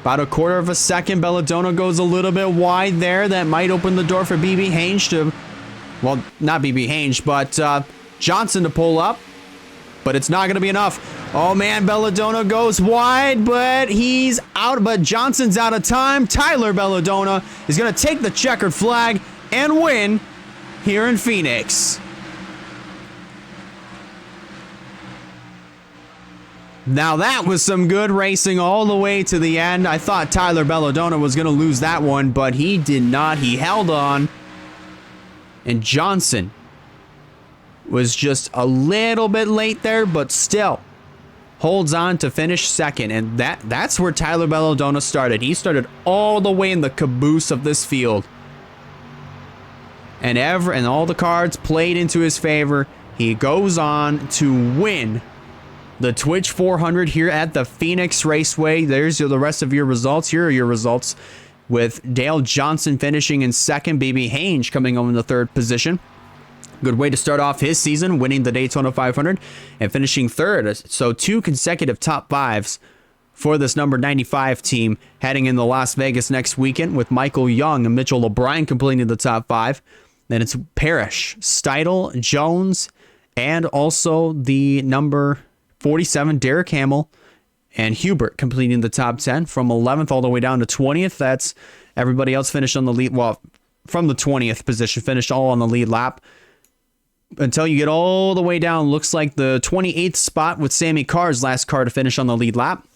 Speaker 1: About a quarter of a second. Belladonna goes a little bit wide there. That might open the door for BB Haynes to, well, not BB Haynes, but Johnson to pull up. But it's not going to be enough. Oh man, Belladonna goes wide, but he's out. But Johnson's out of time. Tyler Belladonna is going to take the checkered flag and win here in Phoenix. Now that was some good racing all the way to the end. I thought Tyler Belladonna was going to lose that one, but he did not. He held on. And Johnson was just a little bit late there, but still holds on to finish 2nd. And that's where Tyler Belladonna started. He started all the way in the caboose of this field. And all the cards played into his favor. He goes on to win the Twitch 400 here at the Phoenix Raceway. There's the rest of your results. Here are your results, with Dale Johnson finishing in 2nd, BB Haynes coming home in the 3rd position. Good way to start off his season, winning the Daytona 500 and finishing third. So 2 consecutive top 5s for this number 95 team heading into Las Vegas next weekend, with Michael Young and Mitchell O'Brien completing the top 5. Then it's Parrish, Steidel, Jones, and also the number 47, Derek Hamill, and Hubert completing the top 10 from 11th all the way down to 20th. That's everybody else finished on the lead. Well, from the 20th position, finished all on the lead lap. Until you get all the way down, looks like the 28th spot with Sammy Carr's last car to finish on the lead lap.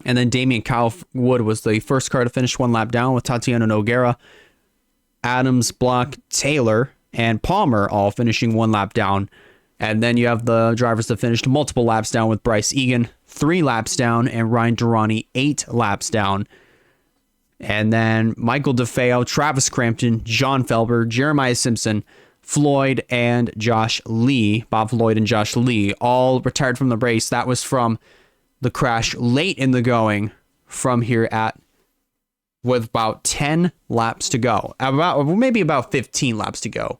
Speaker 1: And then Damian Kyle Wood was the first car to finish 1 lap down, with Tatiana Noguera, Adams, Block, Taylor, and Palmer all finishing 1 lap down. And then you have the drivers that finished multiple laps down, with Bryce Egan 3 laps down and Ryan Durrani 8 laps down. And then Michael DeFeo, Travis Crampton, John Felber, Jeremiah Simpson, Floyd, and Josh Lee, Bob Floyd and Josh Lee, all retired from the race. That was from the crash late in the going from here with about 10 laps to go. Maybe about 15 laps to go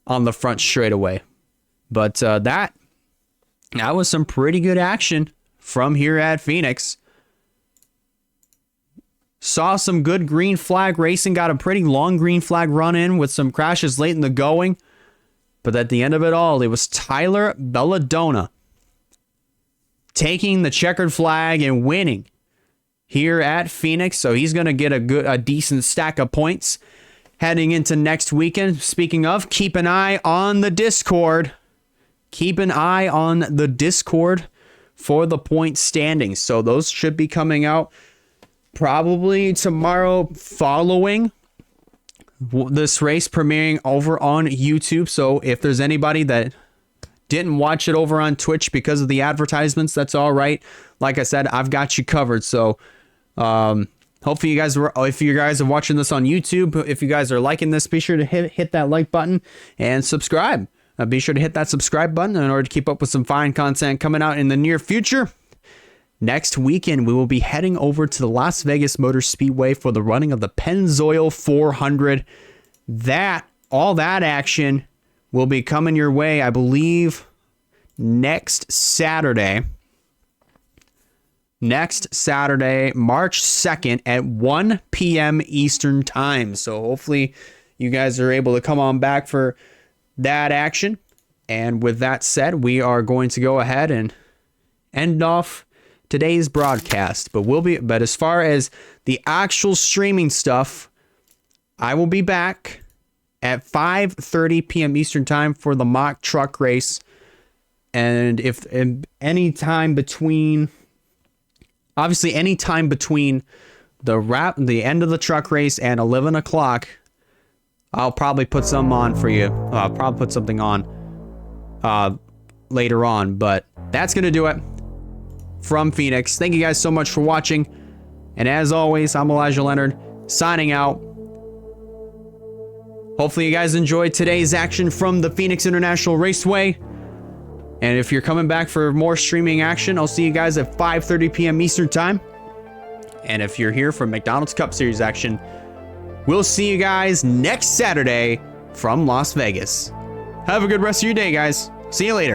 Speaker 1: on the front straightaway. But that was some pretty good action from here at Phoenix. Saw some good green flag racing, got a pretty long green flag run in with some crashes late in the going. But at the end of it all, it was Tyler Belladonna taking the checkered flag and winning here at Phoenix. So he's going to get a decent stack of points heading into next weekend. Speaking of, keep an eye on the Discord. Keep an eye on the Discord for the point standings. So those should be coming out probably tomorrow following this race premiering over on YouTube. So if there's anybody that didn't watch it over on Twitch because of the advertisements, that's all right. Like I said, I've got you covered. So hopefully if you guys are watching this on YouTube, if you guys are liking this, be sure to hit that like button and subscribe. Be sure to hit that subscribe button in order to keep up with some fine content coming out in the near future. Next weekend, we will be heading over to the Las Vegas Motor Speedway for the running of the Pennzoil 400. All that action will be coming your way, I believe, next Saturday, March 2nd at 1 p.m. Eastern Time. So hopefully you guys are able to come on back for that action. And with that said, we are going to go ahead and end off today's broadcast. But as far as the actual streaming stuff, I will be back at 5:30 p.m. Eastern Time for the mock truck race. And if any time between the end of the truck race and 11 o'clock, I'll probably put some on for you. I'll probably put something on later on. But that's going to do it from Phoenix. Thank you guys so much for watching. And as always, I'm Elijah Leonard signing out. Hopefully you guys enjoyed today's action from the Phoenix International Raceway. And if you're coming back for more streaming action, I'll see you guys at 5:30 p.m. Eastern Time. And if you're here for McDonald's Cup Series action, we'll see you guys next Saturday from Las Vegas. Have a good rest of your day, guys. See you later.